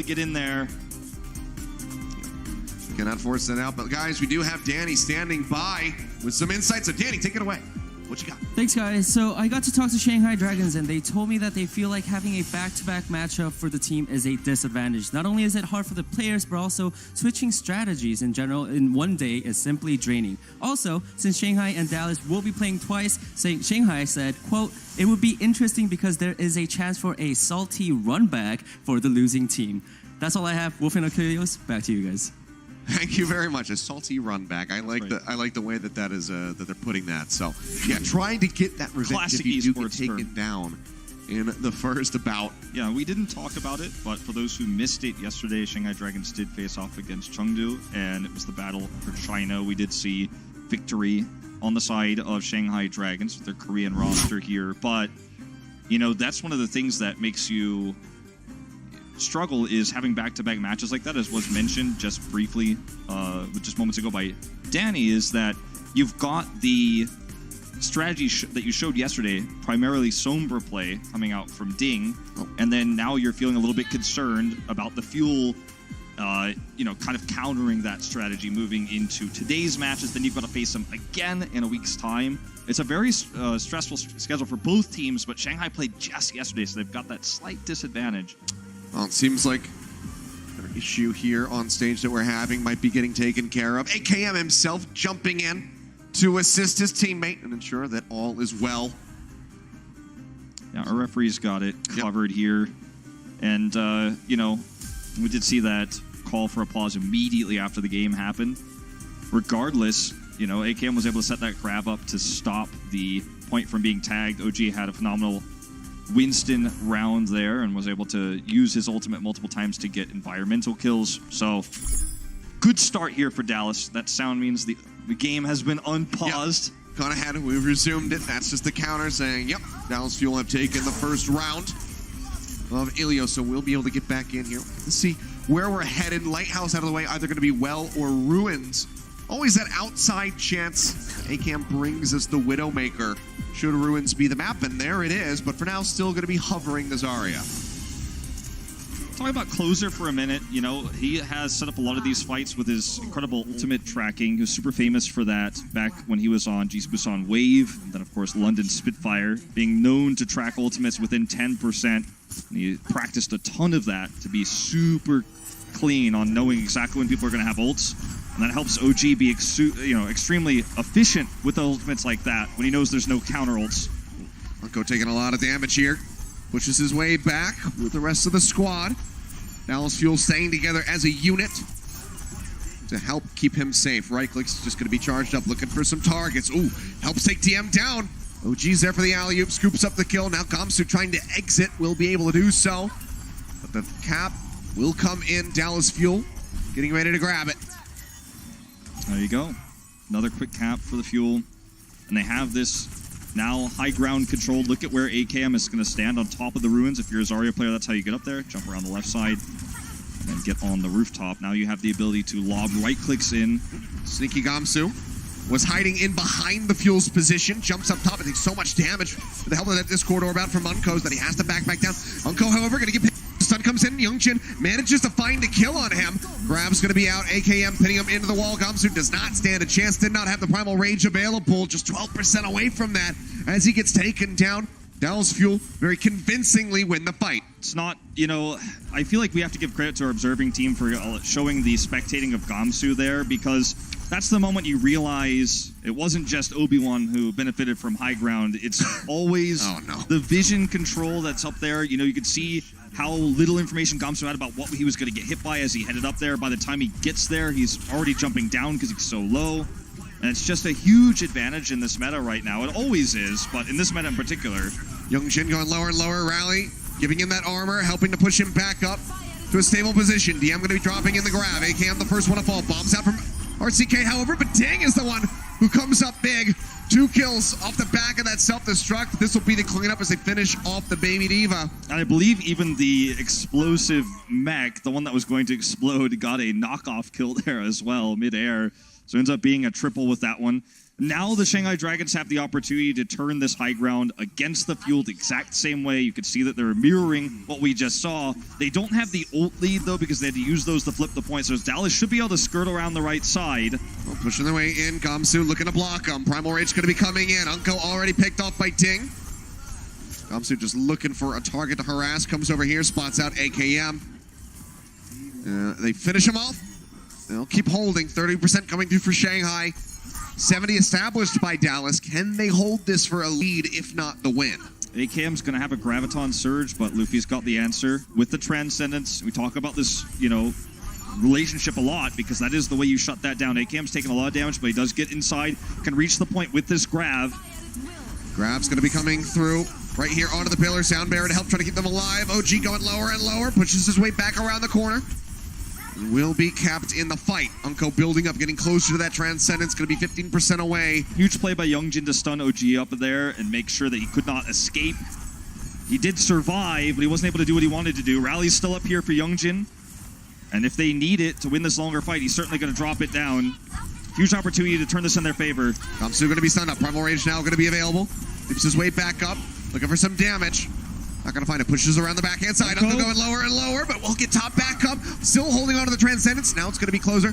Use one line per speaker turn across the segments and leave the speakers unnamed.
to get in there.
Cannot force that out. But guys, we do have Danny standing by with some insights. So Danny, take it away. What you got?
Thanks, guys. So I got to talk to Shanghai Dragons, and they told me that they feel like having a back-to-back matchup for the team is a disadvantage. Not only is it hard for the players, but also switching strategies in general in one day is simply draining. Also, since Shanghai and Dallas will be playing twice, Shanghai said, quote, "It would be interesting because there is a chance for a salty run back for the losing team." That's all I have. Wolf and Achilles, back to you guys.
Thank you very much. A salty run back. I like the way that is that they're putting that. So yeah, trying to get that revenge
Classic
if you do get
esports
taken down in the first bout.
Yeah, we didn't talk about it, but for those who missed it yesterday, Shanghai Dragons did face off against Chengdu, and it was the battle for China. We did see victory on the side of Shanghai Dragons with their Korean roster here, but you know, that's one of the things that makes you struggle is having back-to-back matches like that, as was mentioned just briefly, just moments ago by Danny, is that you've got the strategy that you showed yesterday, primarily Sombra play coming out from Ding, and then now you're feeling a little bit concerned about the Fuel, you know, kind of countering that strategy moving into today's matches. Then you've got to face them again in a week's time. It's a very stressful schedule for both teams, but Shanghai played just yesterday, so they've got that slight disadvantage.
Well, it seems like an issue here on stage that we're having might be getting taken care of. AKM himself jumping in to assist his teammate and ensure that all is well.
Yeah, our referee's got it covered here. And, you know, we did see that call for applause immediately after the game happened. Regardless, you know, AKM was able to set that grab up to stop the point from being tagged. OG had a phenomenal Winston round there and was able to use his ultimate multiple times to get environmental kills. So, good start here for Dallas. That sound means the game has been unpaused.
Yep. Gone ahead and we've resumed it. That's just the counter saying, yep, Dallas Fuel have taken the first round of Ilio, so we'll be able to get back in here. Let's see where we're headed. Lighthouse out of the way, either going to be Well or Ruins. Always that outside chance. AKM brings us the Widowmaker. Should Ruins be the map? And there it is. But for now, still going to be hovering the Zarya.
Talk about Closer for a minute. You know, he has set up a lot of these fights with his incredible ultimate tracking. He was super famous for that back when he was on G's Busan Wave. And then, of course, London Spitfire, being known to track ultimates within 10%. And he practiced a ton of that to be super clean on knowing exactly when people are going to have ults. And that helps OG be extremely efficient with ultimates like that when he knows there's no counter ults.
Unko taking a lot of damage here. Pushes his way back with the rest of the squad. Dallas Fuel staying together as a unit to help keep him safe. Right click's just going to be charged up, looking for some targets. Ooh, helps take TM down. OG's there for the alley-oop, scoops up the kill. Now Gamsu trying to exit, will be able to do so. But the cap will come in. Dallas Fuel getting ready to grab it.
There you go. Another quick cap for the Fuel. And they have this now high ground controlled. Look at where AKM is going to stand on top of the ruins. If you're a Zarya player, that's how you get up there. Jump around the left side and then get on the rooftop. Now you have the ability to lob right clicks in.
Sneaky Gamsu was hiding in behind the Fuel's position. Jumps up top and takes so much damage for the help of that Discord orb out from Unko's that he has to back down. Unko, however, going to get stun comes in. Youngjin manages to find a kill on him. Grab's going to be out. AKM pinning him into the wall. Gamsu does not stand a chance. Did not have the Primal Rage available. Just 12% away from that as he gets taken down. Dallas Fuel very convincingly win the fight.
It's not, you know, I feel like we have to give credit to our observing team for showing the spectating of Gamsu there, because that's the moment you realize it wasn't just Obi-Wan who benefited from high ground. It's always the vision control that's up there. You know, you could see how little information Gamsu had about what he was going to get hit by as he headed up there. By the time he gets there, he's already jumping down because he's so low. And it's just a huge advantage in this meta right now. It always is, but in this meta in particular.
Youngjin going lower and lower, Rally giving him that armor, helping to push him back up to a stable position. DM going to be dropping in the grab. AKM the first one to fall. Bombs out from RCK, however, but Ding is the one who comes up big. 2 kills off the back of that self-destruct. This will be the cleanup as they finish off the Baby Diva.
And I believe even the explosive mech, the one that was going to explode, got a knockoff kill there as well, mid-air. So it ends up being a triple with that one. Now the Shanghai Dragons have the opportunity to turn this high ground against the Fuel the exact same way. You could see that they're mirroring what we just saw. They don't have the ult lead, though, because they had to use those to flip the points. So Dallas should be able to skirt around the right side.
Well, pushing their way in. Gamsu looking to block them. Primal Rage going to be coming in. Unko already picked off by Ding. Gamsu just looking for a target to harass. Comes over here, spots out AKM. They finish him off. They'll keep holding. 30% coming through for Shanghai. 70 established by Dallas. Can they hold this for a lead, if not the win?
AKM's going to have a Graviton Surge, but Luffy's got the answer with the Transcendence. We talk about this, relationship a lot because that is the way you shut that down. AKM's taking a lot of damage, but he does get inside, can reach the point with this Grav.
Grav's going to be coming through right here onto the pillar. Sound Barrier to help try to keep them alive. OG going lower and lower, pushes his way back around the corner. Will be capped in the fight. Unko building up, getting closer to that Transcendence. Going to be 15% away.
Huge play by Youngjin to stun OG up there and make sure that he could not escape. He did survive, but he wasn't able to do what he wanted to do. Rally's still up here for Youngjin. And if they need it to win this longer fight, he's certainly going to drop it down. Huge opportunity to turn this in their favor.
Gamsu going to be stunned up. Primal Rage now going to be available. Leaps his way back up. Looking for some damage. Not going to find it. Pushes around the backhand side. Unko going lower and lower, but we'll get top back up. Still holding on to the Transcendence. Now it's going to be Closer,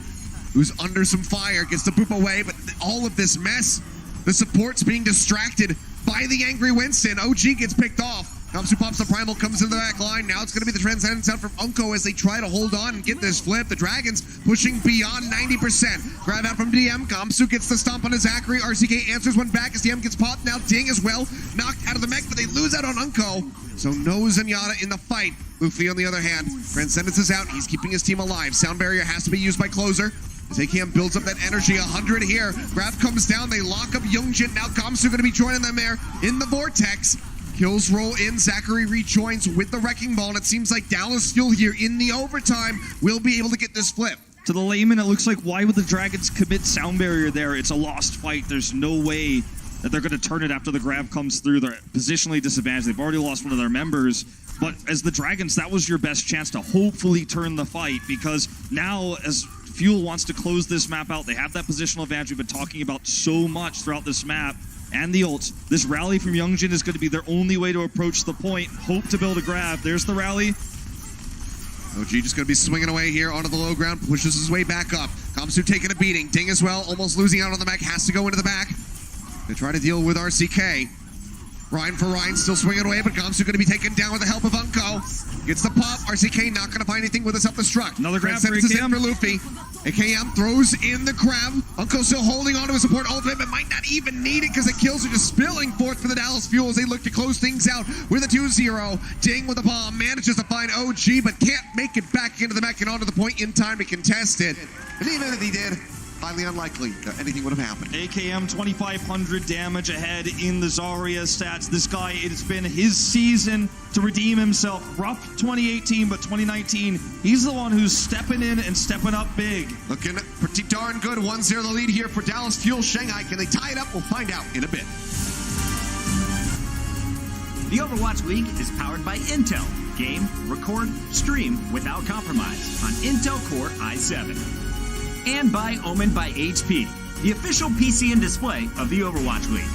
who's under some fire. Gets the boop away, but all of this mess, the support's being distracted by the angry Winston. OG gets picked off. Gamsu pops the Primal, comes into the back line. Now it's going to be the Transcendence out from Unko as they try to hold on and get this flip. The Dragons pushing beyond 90%. Grab out from DM. Gamsu gets the stomp on his Zachary. RCK answers one back as DM gets popped. Now Ding as well. Knocked out of the mech, but they lose out on Unko. So no Zenyatta in the fight. Luffy on the other hand. Transcendence is out. He's keeping his team alive. Sound Barrier has to be used by Closer. As AKM builds up that energy, 100 here. Grab comes down. They lock up Youngjin. Now Gamsu going to be joining them there in the Vortex. Kills roll in. Zachary rejoins with the Wrecking Ball, and it seems like Dallas still here in the overtime will be able to get this flip.
To the layman, it looks like why would the Dragons commit Sound Barrier there? It's a lost fight. There's no way that they're going to turn it after the grab comes through. They're positionally disadvantaged. They've already lost one of their members. But as the Dragons, that was your best chance to hopefully turn the fight, because now as Fuel wants to close this map out, they have that positional advantage we've been talking about so much throughout this map. And the ults. This rally from Youngjin is going to be their only way to approach the point. Hope to build a grab. There's the rally.
OG just going to be swinging away here onto the low ground. Pushes his way back up. Gamsu taking a beating. Ding as well. Almost losing out on the mech. Has to go into the back. They try to deal with RCK. Ryan for Ryan still swinging away, but Gamsu going to be taken down with the help of Unko. Gets the pop. RCK not going to find anything with a self-destruct.
Another grab for
Transcendence is in
AKM.
for Luffy. AKM throws in the grab. Unko still holding on to his support ultimate, but might not even need it because the kills are just spilling forth for the Dallas Fuel as they look to close things out with a 2-0. Ding with the bomb. Manages to find OG, but can't make it back into the mech and onto the point in time to contest it. And even if he did, highly unlikely that anything would have happened.
AKM 2,500 damage ahead in the Zarya stats. This guy, it's been his season to redeem himself. Rough 2018, but 2019, he's the one who's stepping in and stepping up big.
Looking pretty darn good. 1-0 the lead here for Dallas Fuel. Shanghai, can they tie it up? We'll find out in a bit.
The Overwatch League is powered by Intel. Game, record, stream without compromise on Intel Core i7. And by Omen by HP, the official PC and display of the Overwatch League.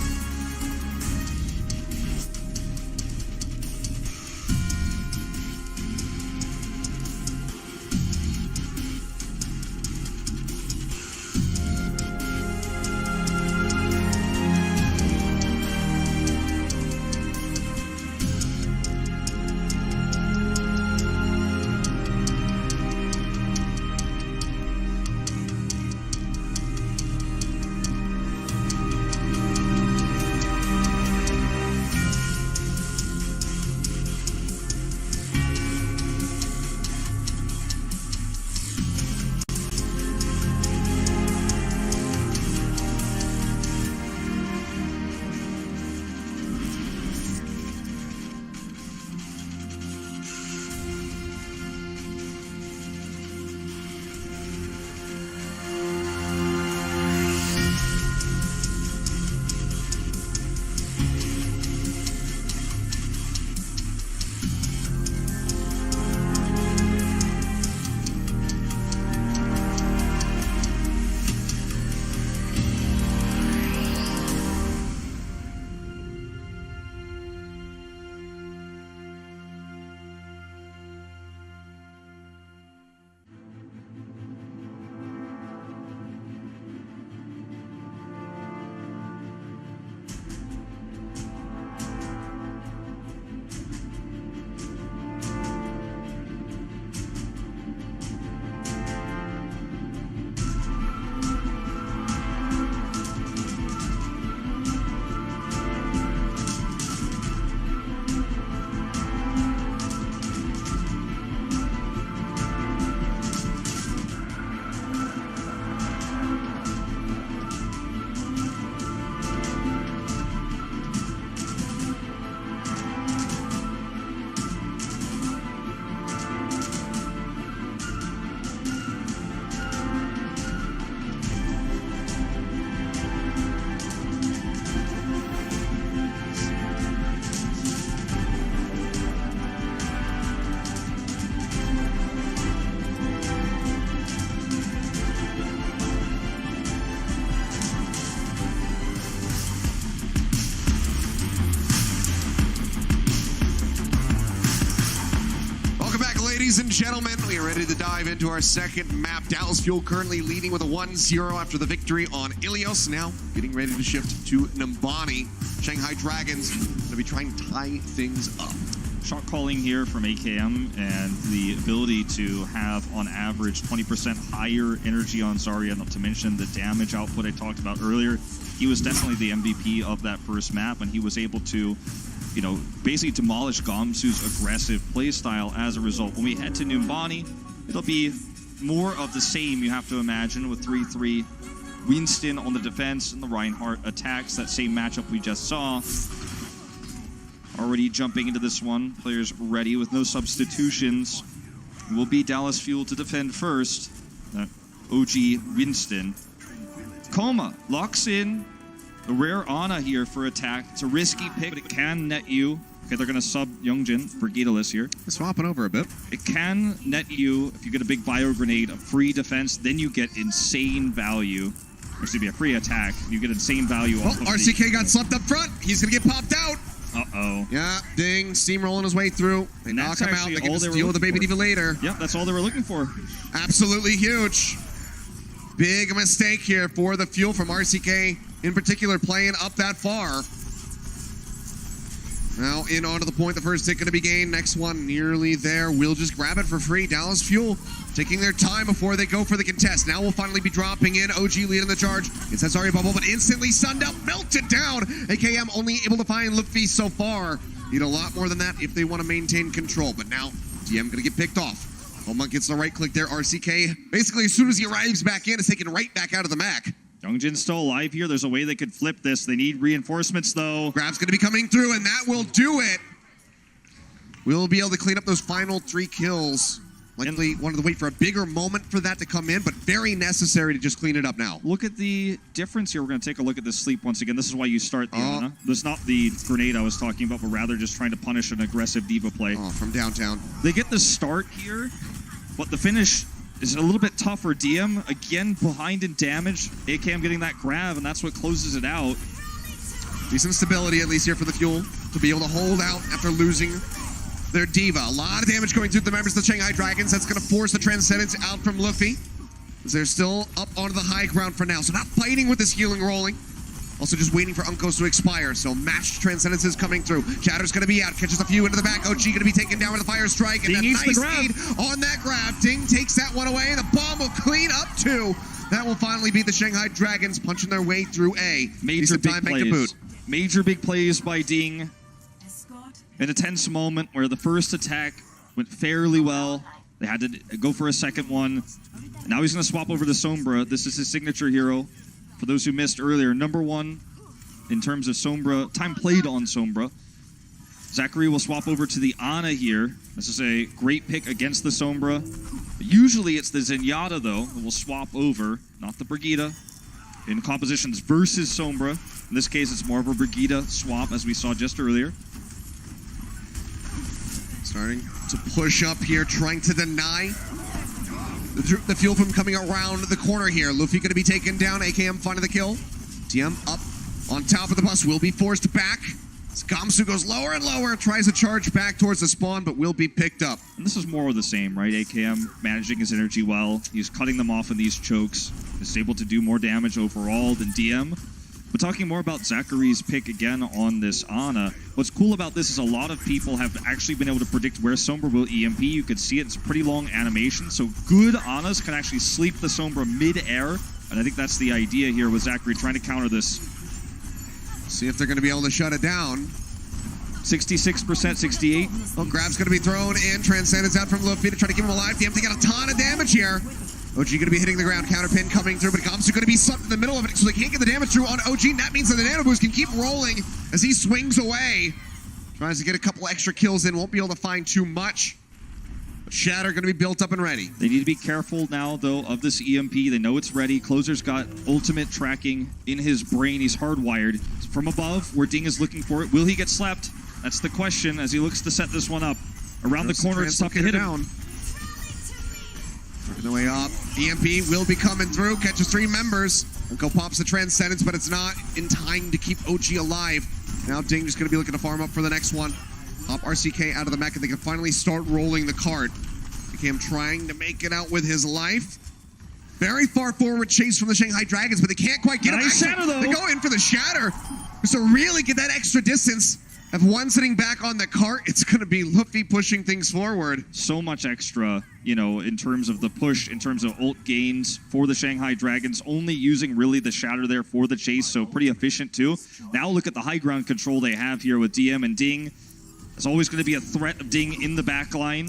and gentlemen, we are ready to dive into our second map. Dallas Fuel currently leading with a 1-0 after the victory on Ilios. Now getting ready to shift to Numbani. Shanghai Dragons going to be trying to tie things up.
Shot calling here from AKM and the ability to have, on average, 20% higher energy on Zarya, not to mention the damage output I talked about earlier. He was definitely the MVP of that first map, and he was able to, you know, basically demolish Gamsu's aggressive playstyle as a result. When we head to Numbani, it'll be more of the same, you have to imagine, with 3-3. Winston on the defense and the Reinhardt attacks, that same matchup we just saw. Already jumping into this one, players ready with no substitutions. It will be Dallas Fuel to defend first. OG Winston. Koma locks in the rare Ana here for attack. It's a risky pick, but it can net you. Okay, they're going to sub Youngjin for Gitalis here.
Swapping over a bit.
It can net you, if you get a big bio grenade, a free defense, then you get insane value. Or should be a free attack. You get insane value off of
RCK got slept up front. He's going to get popped out.
Uh-oh.
Yeah, Ding, steamrolling his way through. They knock him out. They get to deal with the Baby Diva later.
Yep, that's all they were looking for.
Absolutely huge. Big mistake here for the Fuel from RCK, in particular, playing up that far. Now in onto the point, the first hit going to be gained. Next one nearly there. We'll just grab it for free. Dallas Fuel taking their time before they go for the contest. Now we'll finally be dropping in. OG leading the charge. It's that Zarya bubble, but instantly sunned up, melted down. AKM only able to find Luffy so far. Need a lot more than that if they want to maintain control. But now DM going to get picked off. Homa gets the right click there. RCK, basically as soon as he arrives back in, is taken right back out of the Mac.
Youngjin's still alive here. There's a way they could flip this. They need reinforcements, though.
Grab's going to be coming through, and that will do it. We'll be able to clean up those final 3 kills. Likely wanted to wait for a bigger moment for that to come in, but very necessary to just clean it up now.
Look at the difference here. We're going to take a look at this sleep once again. This is why you start the Ana. This is not the grenade I was talking about, but rather just trying to punish an aggressive diva play.
Oh, from downtown.
They get the start here, but the finish is a little bit tougher. DM, again, behind in damage. AKM getting that grab, and that's what closes it out.
Decent stability, at least here for the Fuel, to be able to hold out after losing their diva. A lot of damage going through the members of the Shanghai Dragons. That's going to force the Transcendence out from Luffy, as they're still up onto the high ground for now. So not fighting with this healing rolling. Also just waiting for Uncos to expire. So matched Transcendences coming through. Chatter's going to be out. Catches a few into the back. OG going to be taken down with a fire strike. And a nice lead on that grab. Ding takes that one away. And the bomb will clean up too. That will finally be the Shanghai Dragons punching their way through A.
Major big plays. Major big plays by Ding. In a tense moment where the first attack went fairly well. They had to go for a second one. And now he's going to swap over to Sombra. This is his signature hero. For those who missed earlier, #1 in terms of Sombra, time played on Sombra. Zachary will swap over to the Ana here. This is a great pick against the Sombra. Usually it's the Zenyatta, though, that will swap over, not the Brigitte. In compositions versus Sombra. In this case, it's more of a Brigitte swap, as we saw just earlier.
Starting to push up here, trying to deny the Fuel from coming around the corner here. Luffy going to be taken down. AKM finding the kill. DM up on top of the bus. Will be forced back. As Gamsu goes lower and lower. Tries to charge back towards the spawn, but will be picked up.
And this is more of the same, right? AKM managing his energy well. He's cutting them off in these chokes. He's able to do more damage overall than DM. But talking more about Zachary's pick again on this Ana, what's cool about this is a lot of people have actually been able to predict where Sombra will EMP. You could see it. It's a pretty long animation. So good Anas can actually sleep the Sombra mid-air. And I think that's the idea here with Zachary trying to counter this.
See if they're going to be able to shut it down.
66%, 68.
Well, grab's going to be thrown in. Transcendence out from Luffy to try to keep him alive. DM taking a ton of damage here. OG going to be hitting the ground, counter pin coming through, but Gamsu going to be slumped in the middle of it, so they can't get the damage through on OG, and that means that the Nano Boost can keep rolling as he swings away. Tries to get a couple extra kills in, won't be able to find too much. But Shatter going to be built up and ready.
They need to be careful now, though, of this EMP. They know it's ready. Closer's got ultimate tracking in his brain. He's hardwired. From above, where Ding is looking for it, will he get slapped? That's the question as he looks to set this one up. Around the corner, it's tough to hit him.
Working the way up. EMP will be coming through. Catches 3 members. Uncle pops the Transcendence, but it's not in time to keep OG alive. Now Ding just going to be looking to farm up for the next one. Up RCK out of the mech, and they can finally start rolling the cart. AKM trying to make it out with his life. Very far forward chase from the Shanghai Dragons, but they can't quite get him.
Nice shatter, though.
They go in for the shatter. So really get that extra distance. If one sitting back on the cart, it's going to be Luffy pushing things forward.
So much extra, you know, in terms of the push, in terms of ult gains for the Shanghai Dragons, only using really the shatter there for the chase, so pretty efficient too. Now look at the high ground control they have here with DM and Ding. There's always going to be a threat of Ding in the back line,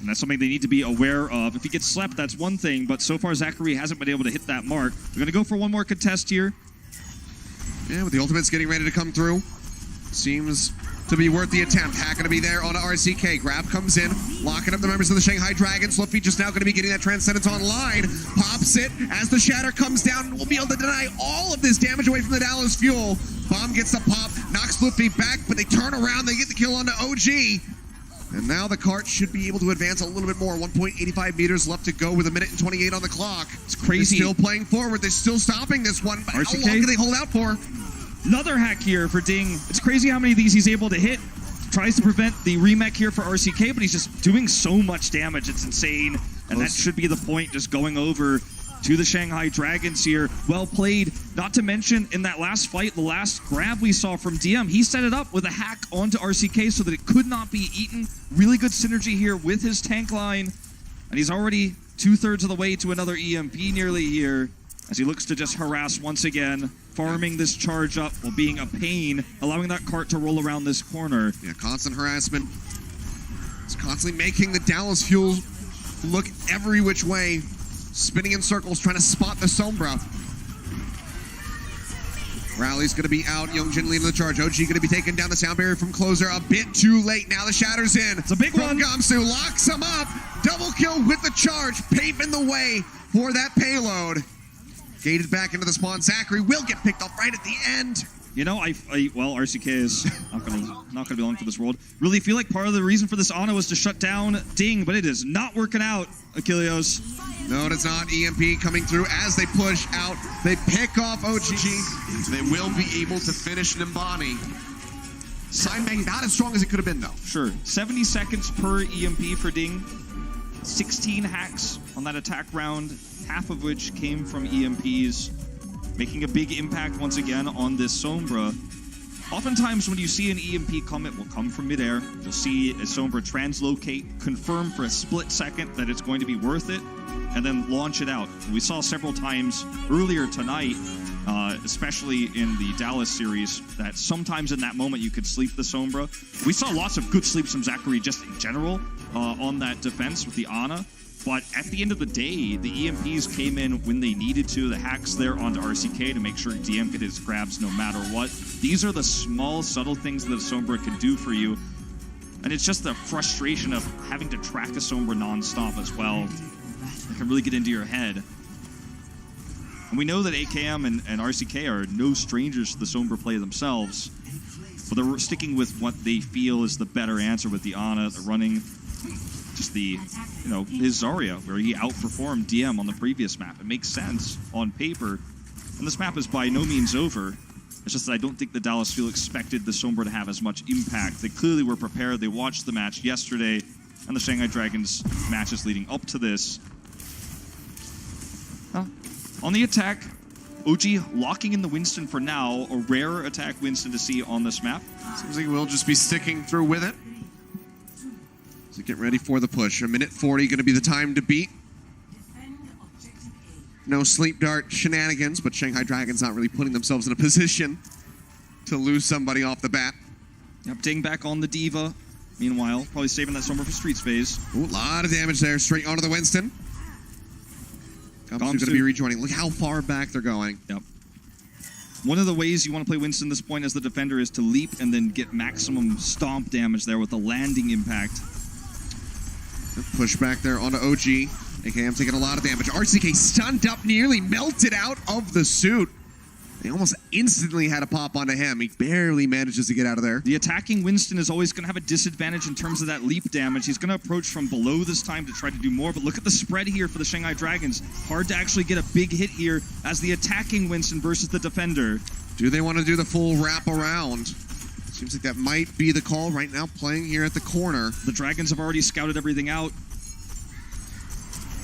and that's something they need to be aware of. If he gets slept, that's one thing, but so far Zachary hasn't been able to hit that mark. They're going to go for one more contest here.
Yeah, with the ultimates getting ready to come through. Seems to be worth the attempt. Hack going to be there on RCK. Grab comes in, locking up the members of the Shanghai Dragons. Luffy just now going to be getting that Transcendence online. Pops it as the shatter comes down, and will be able to deny all of this damage away from the Dallas Fuel. Bomb gets the pop, knocks Luffy back, but they turn around, they get the kill onto OG. And now the cart should be able to advance a little bit more. 1.85 meters left to go with 1:28 on the clock.
It's crazy.
They're still playing forward. They're still stopping this one. But
RCK?
how long can they hold out for?
Another hack here for Ding. It's crazy how many of these he's able to hit. Tries to prevent the remech here for RCK, but he's just doing so much damage. It's insane. And that should be the point, just going over to the Shanghai Dragons here. Well played. Not to mention, in that last fight, the last grab we saw from DM, he set it up with a hack onto RCK so that it could not be eaten. Really good synergy here with his tank line. And he's already 2/3 of the way to another EMP nearly here, as he looks to just harass once again, farming this charge up while being a pain, allowing that cart to roll around this corner.
Yeah, constant harassment. It's constantly making the Dallas Fuel look every which way, spinning in circles, trying to spot the Sombra. Rally's going to be out. Youngjin leading the charge. OG going to be taking down the sound barrier from Closer a bit too late. Now the shatter's in.
It's a big one.
Gamsu locks him up. Double kill with the charge, paving the way for that payload. Gated back into the spawn. Zachary will get picked off right at the end.
You know, well, RCK is not gonna be long for this world. Really feel like part of the reason for this Ana was to shut down Ding, but it is not working out, Achilleos.
No, it's not. EMP coming through as they push out. They pick off OG. They will be able to finish Nimbani. Sign bank not as strong as it could have been, though.
Sure. 70 seconds per EMP for Ding. 16 hacks on that attack round, half of which came from EMPs, making a big impact once again on this Sombra. Oftentimes when you see an EMP come, it will come from midair. You'll see a Sombra translocate, confirm for a split second that it's going to be worth it, and then launch it out. We saw several times earlier tonight, especially in the Dallas series, that sometimes in that moment you could sleep the Sombra. We saw lots of good sleeps from Zachary just in general on that defense with the Ana. But at the end of the day, the EMPs came in when they needed to. The hacks there onto RCK to make sure DM could hit his grabs no matter what. These are the small, subtle things that a Sombra can do for you. And it's just the frustration of having to track a Sombra non-stop as well. It can really get into your head. And we know that AKM and RCK are no strangers to the Sombra play themselves. But they're sticking with what they feel is the better answer with the Ana. They're running just the, his Zarya, where he outperformed DM on the previous map. It makes sense on paper. And this map is by no means over. It's just that I don't think the Dallas Fuel expected the Sombra to have as much impact. They clearly were prepared. They watched the match yesterday and the Shanghai Dragons matches leading up to this. On the attack, OG locking in the Winston for now. A rare attack Winston to see on this map.
Seems like we'll just be sticking through with it. So get ready for the push. 1:40 going to be the time to beat. No sleep dart shenanigans, but Shanghai Dragons not really putting themselves in a position to lose somebody off the bat.
Yep, Ding back on the Diva. Meanwhile, probably saving that Sombra for Streets phase.
Ooh, a lot of damage there, straight onto the Winston. Gamsu's going to be rejoining. Look how far back they're going.
Yep. One of the ways you want to play Winston this point as the defender is to leap and then get maximum stomp damage there with the landing impact.
Push back there onto OG. AKM taking a lot of damage. RCK stunned up, nearly melted out of the suit. They almost instantly had a pop onto him. He barely manages to get out of there.
The attacking Winston is always going to have a disadvantage in terms of that leap damage. He's going to approach from below this time to try to do more, but look at the spread here for the Shanghai Dragons. Hard to actually get a big hit here as the attacking Winston versus the defender.
Do they want to do the full wrap around? Seems like that might be the call right now, playing here at the corner.
The Dragons have already scouted everything out.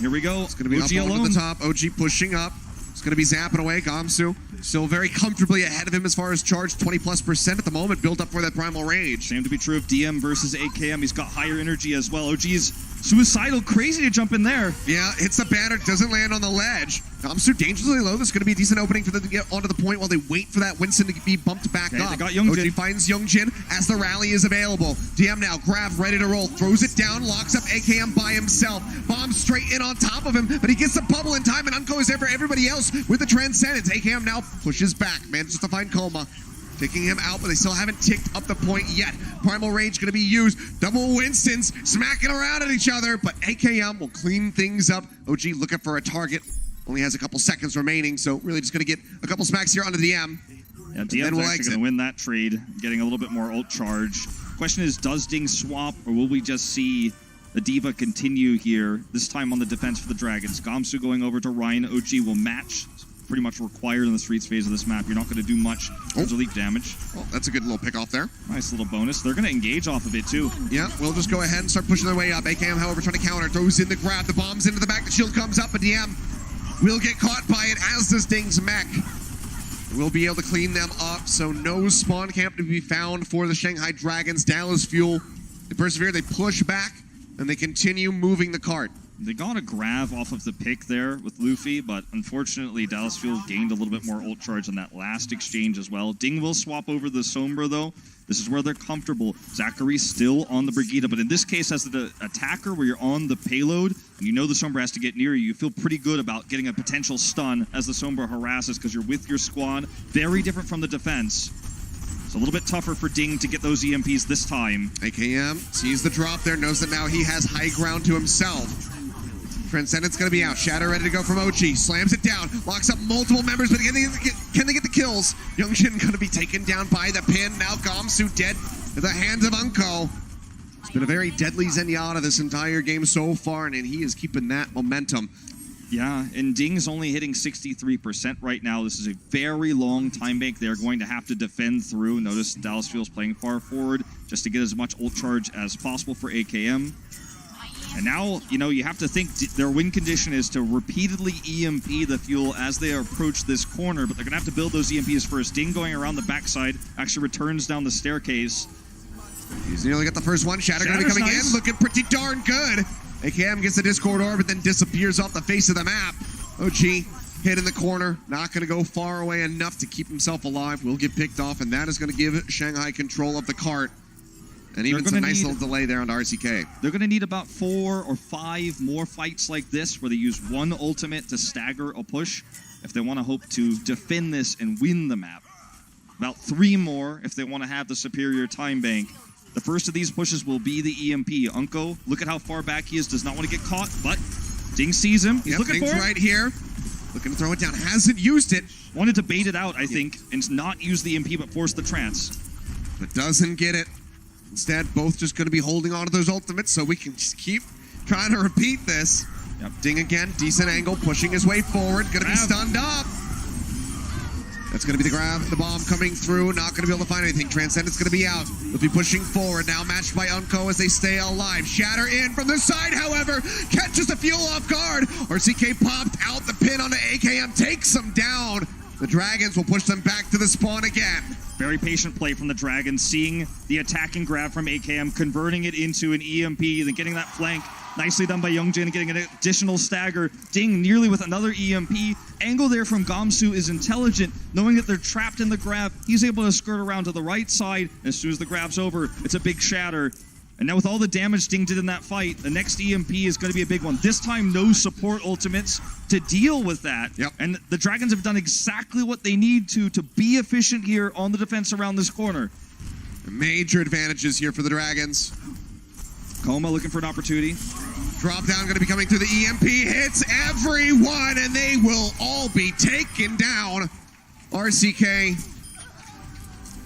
Here we go.
It's going to be
OG
up
alone.
over the top. OG pushing up. It's going to be zapping away. Gamsu still very comfortably ahead of him as far as charge, 20+% at the moment, built up for that Primal Rage.
Same to be true of DM versus AKM. He's got higher energy as well. OG's suicidal, crazy to jump in there.
Yeah, hits the banner, doesn't land on the ledge. Gamsu dangerously low. This is going to be a decent opening for them to get onto the point while they wait for that Winston to be bumped back
Okay,
up.
they got Youngjin.
OG finds Youngjin as the rally is available. DM now, grab, ready to roll, throws it down, locks up AKM by himself. Bomb straight in on top of him, but he gets the bubble in time, and Unko is there for everybody else with the Transcendence. AKM now pushes back, manages to find Coma. Taking him out, but they still haven't ticked up the point yet. Primal Rage going to be used. Double Winstons smacking around at each other, but AKM will clean things up. OG looking for a target. Only has a couple seconds remaining, so really just going to get a couple smacks here onto DM.
Yeah, DM's actually going to win that trade, getting a little bit more ult charge. Question is, does Ding swap, or will we just see the D.Va continue here, this time on the defense for the Dragons? Gamsu going over to Ryan. OG will match. Pretty much required in the streets phase of this map. You're not going to do much in terms of leak damage.
Well, that's a good little pick off there.
Nice little bonus. They're going to engage off of it too.
Yeah, we'll just go ahead and start pushing their way up. AKM, however, trying to counter. Throws in the grab. The bomb's into the back. The shield comes up, but DM will get caught by it, as does Ding's mech. We'll be able to clean them up, so no spawn camp to be found for the Shanghai Dragons. Dallas Fuel, they persevere, they push back, and they continue moving the cart.
They got a grab off of the pick there with Luffy, but unfortunately Dallas Fuel gained a little bit more ult charge on that last exchange as well. Ding will swap over the Sombra though. This is where they're comfortable. Zachary's still on the Brigitte, but in this case as the attacker where you're on the payload and you know the Sombra has to get near you, you feel pretty good about getting a potential stun as the Sombra harasses because you're with your squad. Very different from the defense. It's a little bit tougher for Ding to get those EMPs this time.
AKM sees the drop there, knows that now he has high ground to himself. Transcendence going to be out. Shatter ready to go from OG. Slams it down. Locks up multiple members, but can they get the kills? Youngjin going to be taken down by the pin. Now Gamsu dead at the hands of Unko. It's been a very deadly Zenyatta this entire game so far, and he is keeping that momentum.
Yeah, and Ding's only hitting 63% right now. This is a very long time bank they're going to have to defend through. Notice Dallas Fuel's playing far forward just to get as much ult charge as possible for AKM. And now, you know, you have to think their win condition is to repeatedly EMP the Fuel as they approach this corner, but they're going to have to build those EMPs first. Ding going around the backside actually returns down the staircase.
He's nearly got the first one. Shatter going to be coming in, looking pretty darn good. AKM gets the Discord orb, but then disappears off the face of the map. OG hit in the corner, not going to go far away enough to keep himself alive. Will get picked off, and that is going to give Shanghai control of the cart. And even some nice little delay there on RCK.
They're going to need about 4 or 5 more fights like this where they use one ultimate to stagger a push if they want to hope to defend this and win the map. About 3 more if they want to have the superior time bank. The first of these pushes will be the EMP. Unko, look at how far back he is, does not want to get caught, but Ding sees him. He's looking
Ding's
for it.
right here. Looking to throw it down. Hasn't used it.
Wanted to bait it out, I think, and not use the EMP but force the trance.
But doesn't get it. Instead, both just going to be holding on to those ultimates so we can just keep trying to repeat this.
Yep.
Ding again, decent angle, pushing his way forward. Going to be stunned up. That's going to be the grab. The bomb coming through. Not going to be able to find anything. Transcendence going to be out. They'll be pushing forward. Now matched by Unko as they stay alive. Shatter in from the side, however. Catches the Fuel off guard. RCK popped out the pin on the AKM. Takes them down. The Dragons will push them back to the spawn again.
Very patient play from the Dragons, seeing the attacking grab from AKM, converting it into an EMP, then getting that flank. Nicely done by Youngjin, getting an additional stagger. Ding nearly with another EMP. Angle there from Gamsu is intelligent. Knowing that they're trapped in the grab, he's able to skirt around to the right side. As soon as the grab's over, it's a big shatter. And now with all the damage Ding did in that fight, the next EMP is going to be a big one. This time, no support ultimates to deal with that.
Yep.
And the Dragons have done exactly what they need to be efficient here on the defense around this corner.
Major advantages here for the Dragons.
Coma looking for an opportunity.
Drop down going to be coming through. The EMP hits everyone, and they will all be taken down. RCK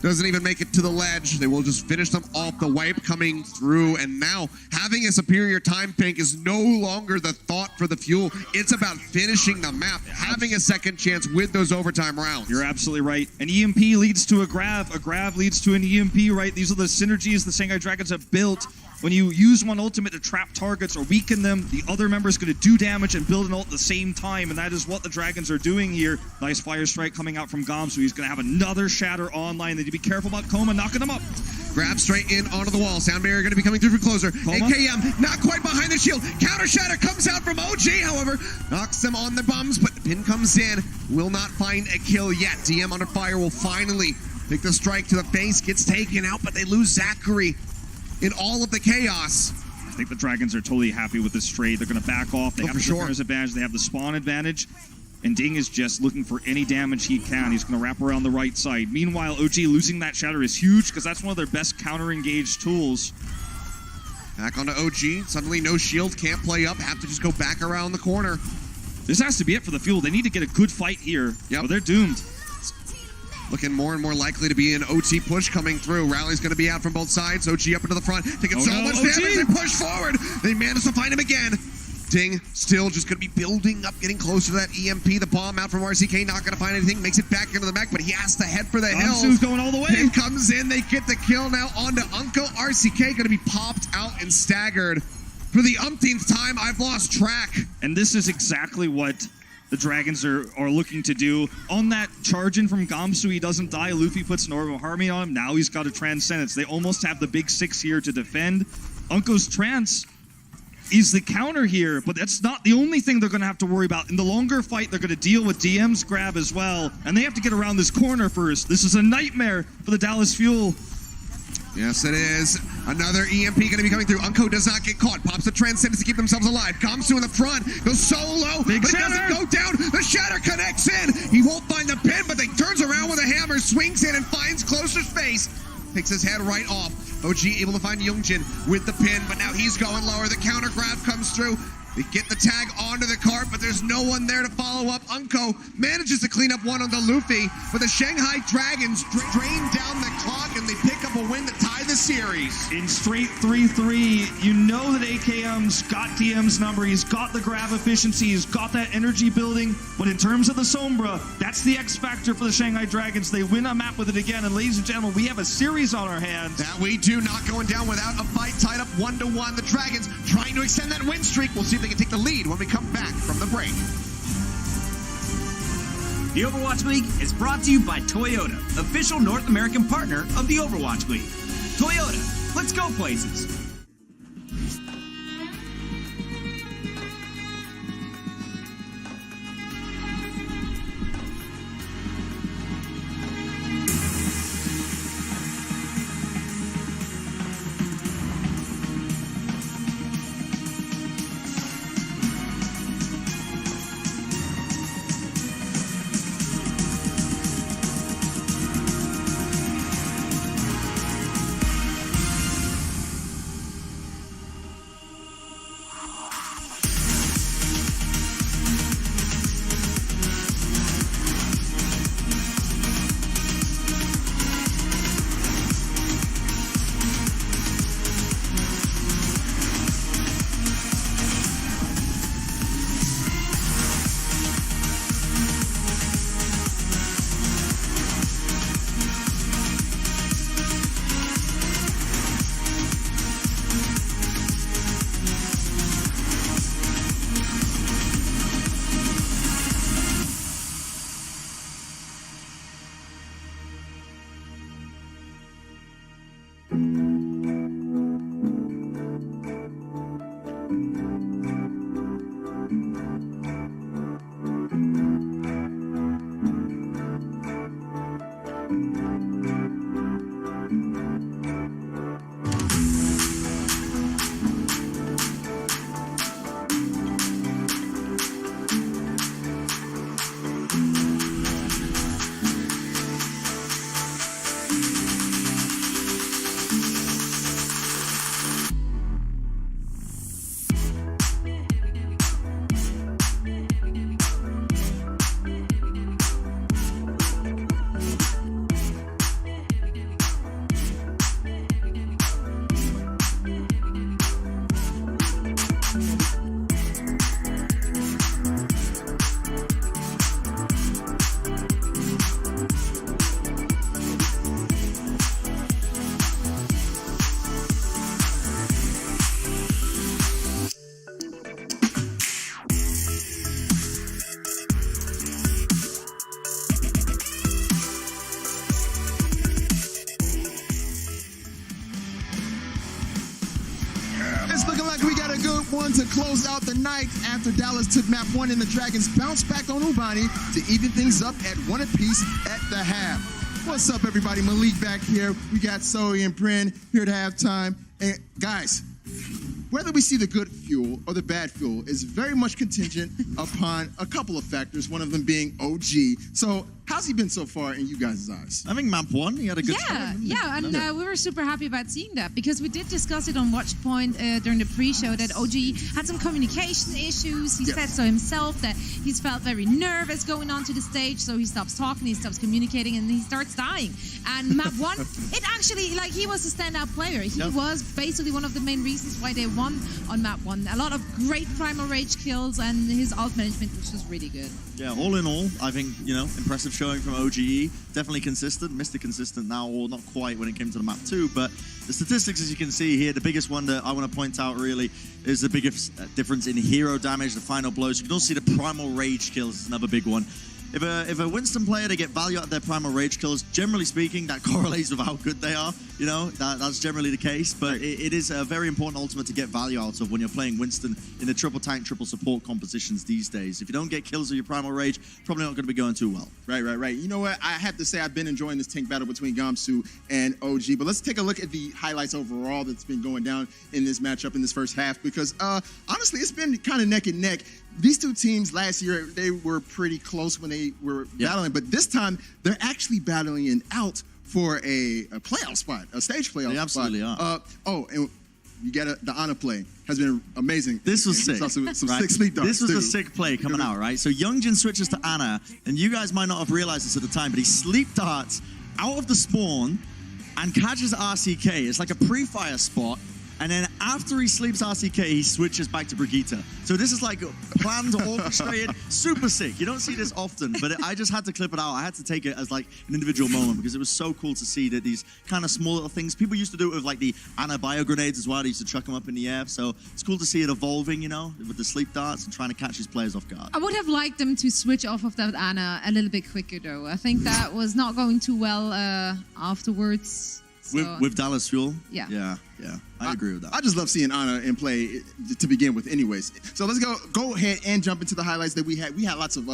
doesn't even make it to the ledge. They will just finish them off. The wipe coming through, and now having a superior time bank is no longer the thought for the Fuel. It's about finishing the map, having a second chance with those overtime rounds.
You're absolutely right. An EMP leads to a grab leads to an EMP, right? These are the synergies the Shanghai Dragons have built when you use one ultimate to trap targets or weaken them, the other member is going to do damage and build an ult at the same time, and that is what the Dragons are doing here. Nice Fire Strike coming out from Gamsu. He's going to have another Shatter online. They need to be careful about Koma knocking him up.
Grab straight in onto the wall. Sound barrier going to be coming through for closer.
Koma.
AKM not quite behind the shield. Counter Shatter comes out from OG, however. Knocks them on the bums, but the pin comes in. Will not find a kill yet. DM under fire will finally take the strike to the face. Gets taken out, but they lose Zachary in all of the chaos.
I think the Dragons are totally happy with this trade. They're going to back off. They have the defender's advantage. They have the spawn advantage. And Ding is just looking for any damage he can. He's going to wrap around the right side. Meanwhile, OG losing that Shatter is huge because that's one of their best counter-engaged tools.
Back onto OG. Suddenly no shield. Can't play up. Have to just go back around the corner.
This has to be it for the Fuel. They need to get a good fight here.
Yep.
Or they're doomed.
Looking more and more likely to be an OT push coming through. Rally's going to be out from both sides. OG up into the front. Taking much damage. They push forward. They manage to find him again. Ding still just going to be building up, getting closer to that EMP. The bomb out from RCK, not going to find anything. Makes it back into the mech, but he has to head for the hills.
Gamsu's going all the way.
Pin comes in. They get the kill now onto Unko. RCK going to be popped out and staggered. For the umpteenth time, I've lost track.
And this is exactly what the Dragons are looking to do. On that charge in from Gamsu, he doesn't die. Luffy puts an Orb of Harmony on him. Now he's got a Transcendence. They almost have the big six here to defend. Unko's Trance is the counter here, but that's not the only thing they're going to have to worry about. In the longer fight, they're going to deal with DM's grab as well, and they have to get around this corner first. This is a nightmare for the Dallas Fuel.
Yes, it is. Another EMP going to be coming through. Unko does not get caught. Pops the Transcendence to keep themselves alive. Gamsu in the front. Goes solo.
Big
but it
Shatter.
doesn't go down. The Shatter connects in. He won't find the pin, but they turns around with a hammer, swings in, and finds closer's face. Takes his head right off. OG able to find Youngjin with the pin, but now he's going lower. The counter grab comes through. They get the tag onto the cart, but there's no one there to follow up. Unko manages to clean up one on the Luffy, but the Shanghai Dragons drain down the clock, and they pick up a win to tie the series.
In straight 3-3, you know that AKM's got DM's number. He's got the grab efficiency. He's got that energy building. But in terms of the Sombra, that's the X factor for the Shanghai Dragons. They win a map with it again. And ladies and gentlemen, we have a series on our hands.
That we do, not going down without a fight, tied up 1-1. The Dragons trying to extend that win streak. We'll see if they can take the lead when we come back from the break.
The Overwatch League is brought to you by Toyota, official North American partner of the Overwatch League. Toyota, let's go places.
to close out the night after Dallas took map 1 and the Dragons bounced back on Ubani to even things up at 1 apiece at the half. What's up, everybody? Malik back here. We got Zoe and Bryn here to halftime. And guys, whether we see the good fuel or the bad fuel is very much contingent upon a couple of factors, one of them being OG. So how's he been so far in you guys' eyes?
I think map 1, he had a good start.
Yeah, and we were super happy about seeing that because we did discuss it on Watchpoint during the pre-show that OG had some communication issues. He said so himself that he's felt very nervous going onto the stage, so he stops talking, he stops communicating, and he starts dying. And map 1, it actually, like, he was a standout player. He was basically one of the main reasons why they won on map 1. A lot of great Primal Rage kills and his ult management, which was really good.
Yeah, all in all, I think, impressive showing from OGE. Definitely consistent. Mr. Consistent now, or not quite when it came to the map 2, but the statistics, as you can see here, the biggest one that I want to point out really is the biggest difference in hero damage, the final blows. You can also see the Primal Rage kills is another big one. If a Winston player, they get value out of their Primal Rage kills, generally speaking, that correlates with how good they are. That's generally the case. But it is a very important ultimate to get value out of when you're playing Winston in the triple tank, triple support compositions these days. If you don't get kills with your Primal Rage, probably not going to be going too well.
Right. You know what? I have to say I've been enjoying this tank battle between Gamsu and OG. But let's take a look at the highlights overall that's been going down in this matchup in this first half. Because honestly, it's been kind of neck and neck. These two teams last year, they were pretty close when they were battling. But this time, they're actually battling it out for a playoff spot, a stage playoff spot.
They absolutely are.
And you get the Ana play. Has been amazing.
This was sick.
Some
right?
sick sleep darts,
This was
too.
the sick play coming out, right? So Youngjin switches to Ana, and you guys might not have realized this at the time, but he sleep darts out of the spawn and catches RCK. It's like a pre-fire spot. And then after he sleeps RCK, he switches back to Brigitte. So this is like planned, orchestrated, super sick. You don't see this often, but I just had to clip it out. I had to take it as like an individual moment because it was so cool to see that these kind of small little things. People used to do it with like the Ana bio grenades as well. They used to chuck them up in the air. So it's cool to see it evolving, with the sleep darts and trying to catch his players off guard.
I would have liked them to switch off of that Ana a little bit quicker, though. I think that was not going too well afterwards. So.
With Dallas Fuel?
Yeah.
I agree with that.
I just love seeing Ana in play to begin with anyways. So let's go ahead and jump into the highlights that we had. We had lots of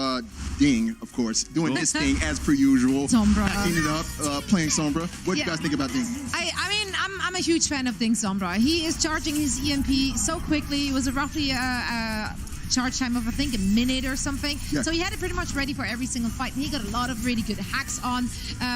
Ding, of course, doing his thing as per usual.
Sombra.
Backing it up, playing Sombra. What do you guys think about Ding?
I mean, I'm a huge fan of Ding Sombra. He is charging his EMP so quickly. It was roughly charge time of, I think, a minute or something. Yeah. So he had it pretty much ready for every single fight. And he got a lot of really good hacks on,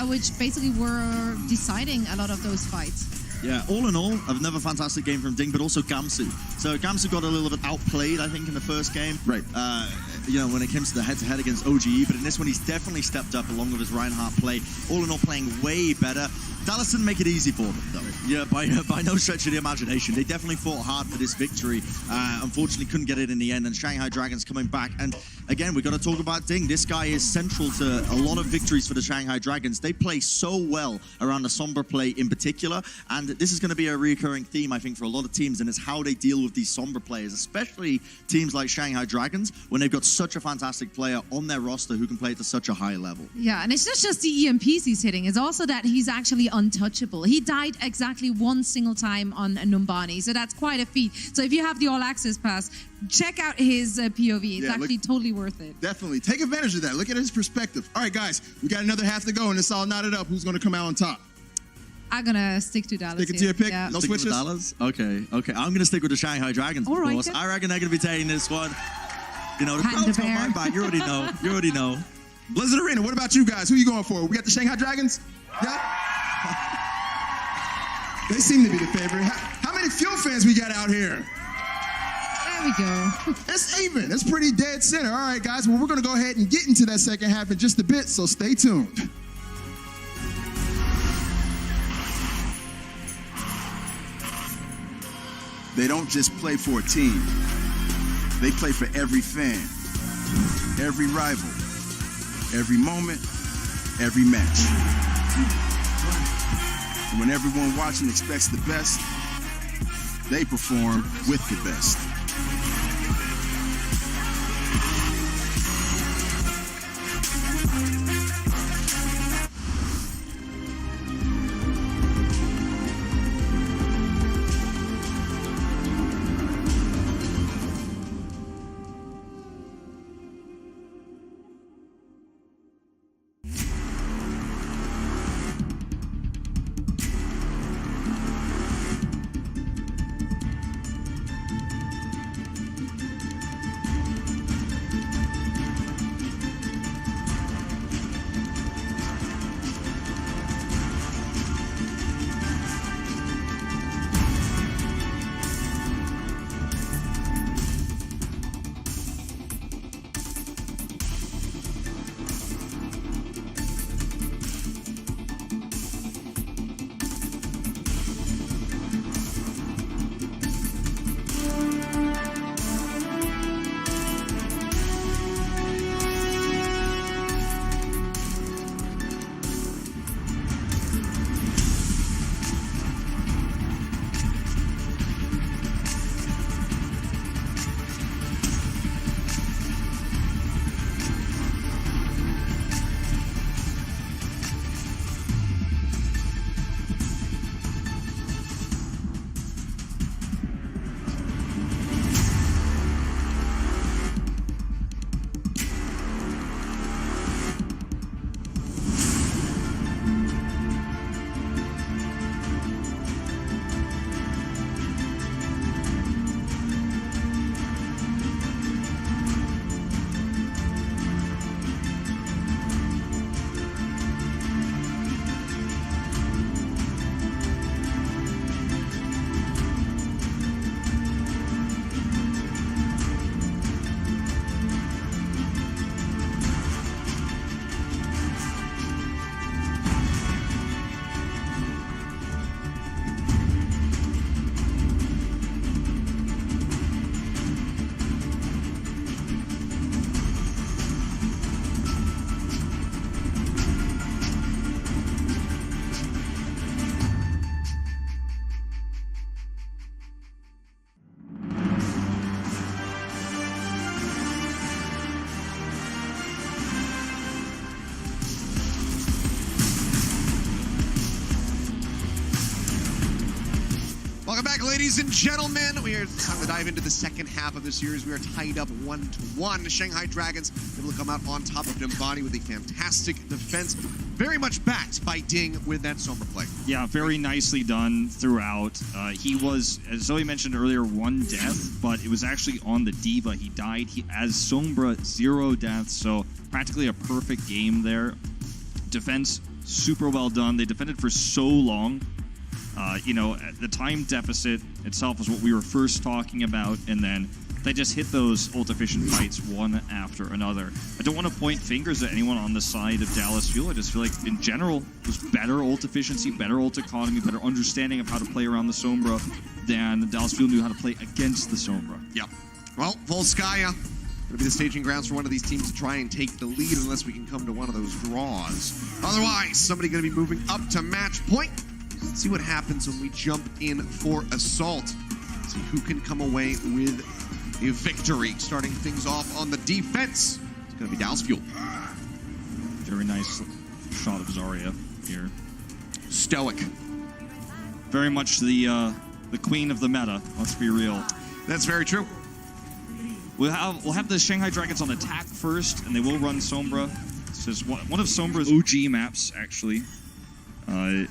which basically were deciding a lot of those fights.
Yeah, all in all, another fantastic game from Ding, but also Gamsu. So Gamsu got a little bit outplayed, I think, in the first game.
Right.
When it comes to the head-to-head against OGE, but in this one, he's definitely stepped up along with his Reinhardt play. All in all, playing way better. Dallas didn't make it easy for them, though. Yeah, by no stretch of the imagination. They definitely fought hard for this victory. Unfortunately, couldn't get it in the end, and Shanghai Dragons coming back. And again, we got to talk about Ding. This guy is central to a lot of victories for the Shanghai Dragons. They play so well around the Sombra play in particular, and this is going to be a recurring theme, I think, for a lot of teams, and it's how they deal with these Sombra players, especially teams like Shanghai Dragons, when they've got such a fantastic player on their roster who can play to such a high level.
Yeah, and it's not just the EMPs he's hitting, it's also that he's actually untouchable. He died exactly one single time on Numbani, so that's quite a feat. So if you have the All Access Pass, check out his POV. It's actually totally worth it.
Definitely. Take advantage of that. Look at his perspective. All right, guys, we got another half to go, and it's all knotted up. Who's going to come out on top?
I'm going to stick to Dallas.
Stick it to your pick?
Yeah.
No
stick
switches?
With Dallas? Okay. I'm going to stick with the Shanghai Dragons, of course. I reckon they're going to be taking this one. The crowd's got my back. You already know.
Blizzard Arena, what about you guys? Who are you going for? We got the Shanghai Dragons? Yeah? They seem to be the favorite. How many Fuel fans we got out here?
There we go.
It's even. It's pretty dead center. All right, guys. Well, we're going to go ahead and get into that second half in just a bit, so stay tuned. They don't just play for a team. They play for every fan, every rival, every moment, every match. And when everyone watching expects the best, they perform with the best.
ladies and gentlemen, we are time to dive into the second half of the series. We are tied up 1-1. Shanghai Dragons able to come out on top of Numbani with a fantastic defense. Very much backed by Ding with that Sombra play.
Yeah, very nicely done throughout. He was, as Zoe mentioned earlier, 1 death, but it was actually on the D.Va. He died. As Sombra, 0 deaths, so practically a perfect game there. Defense, super well done. They defended for so long. You know, the time deficit itself was what we were first talking about, and then they just hit those ult-efficient fights one after another. I don't want to point fingers at anyone on the side of Dallas Fuel. I just feel like, in general, there's better ult efficiency, better ult economy, better understanding of how to play around the Sombra than Dallas Fuel knew how to play against the Sombra.
Yep. Well, Volskaya going to be the staging grounds for one of these teams to try and take the lead unless we can come to one of those draws. Otherwise, somebody going to be moving up to match point. Let's see what happens when we jump in for Assault. See who can come away with a victory. Starting things off on the defense, it's going to be Dallas Fuel.
Very nice shot of Zarya here.
Stoic.
Very much the queen of the meta, let's be real.
That's very true.
We'll have the Shanghai Dragons on attack first, and they will run Sombra. This is one of Sombra's OG maps, actually.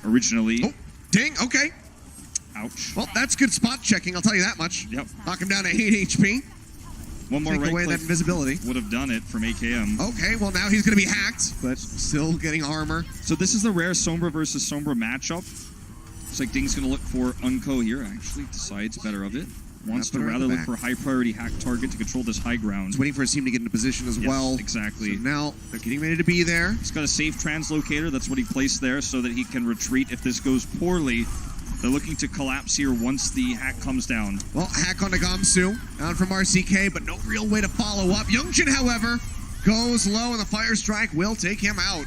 Originally.
Oh, Ding, okay.
Ouch.
Well, that's good spot checking, I'll tell you that much.
Yep.
Knock him down to 8 HP.
One more
Take
right
away
click
that invisibility.
would have done it from AKM.
Okay, well now he's going to be hacked, but still getting armor.
So this is the rare Sombra versus Sombra matchup. Looks like Ding's going to look for Unco here, actually. Decides better of it. Wants to rather look for a high-priority hack target to control this high ground.
He's waiting for his team to get into position as
Yes,
well.
exactly.
So now they're getting ready to be there.
He's got a safe translocator. That's what he placed there so that he can retreat if this goes poorly. They're looking to collapse here once the hack comes down.
Well, hack on Nagamsu, down from RCK, but no real way to follow up. Youngjin, however, goes low, and the Fire Strike will take him out.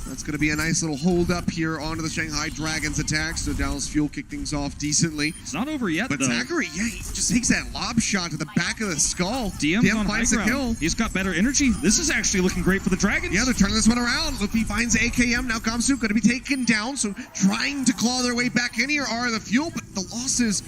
That's going to be a nice little hold up here onto the Shanghai Dragons attack, so Dallas Fuel kick things off decently.
It's not over yet,
But
though.
Zachary, yeah, he just takes that lob shot to the back of the skull.
DM's on
finds
high
the kill.
ground. He's got better energy. This is actually looking great for the Dragons.
Yeah, they're turning this one around. Luffy finds AKM. Now Gamsu going to be taken down, so trying to claw their way back in here are the Fuel, but the losses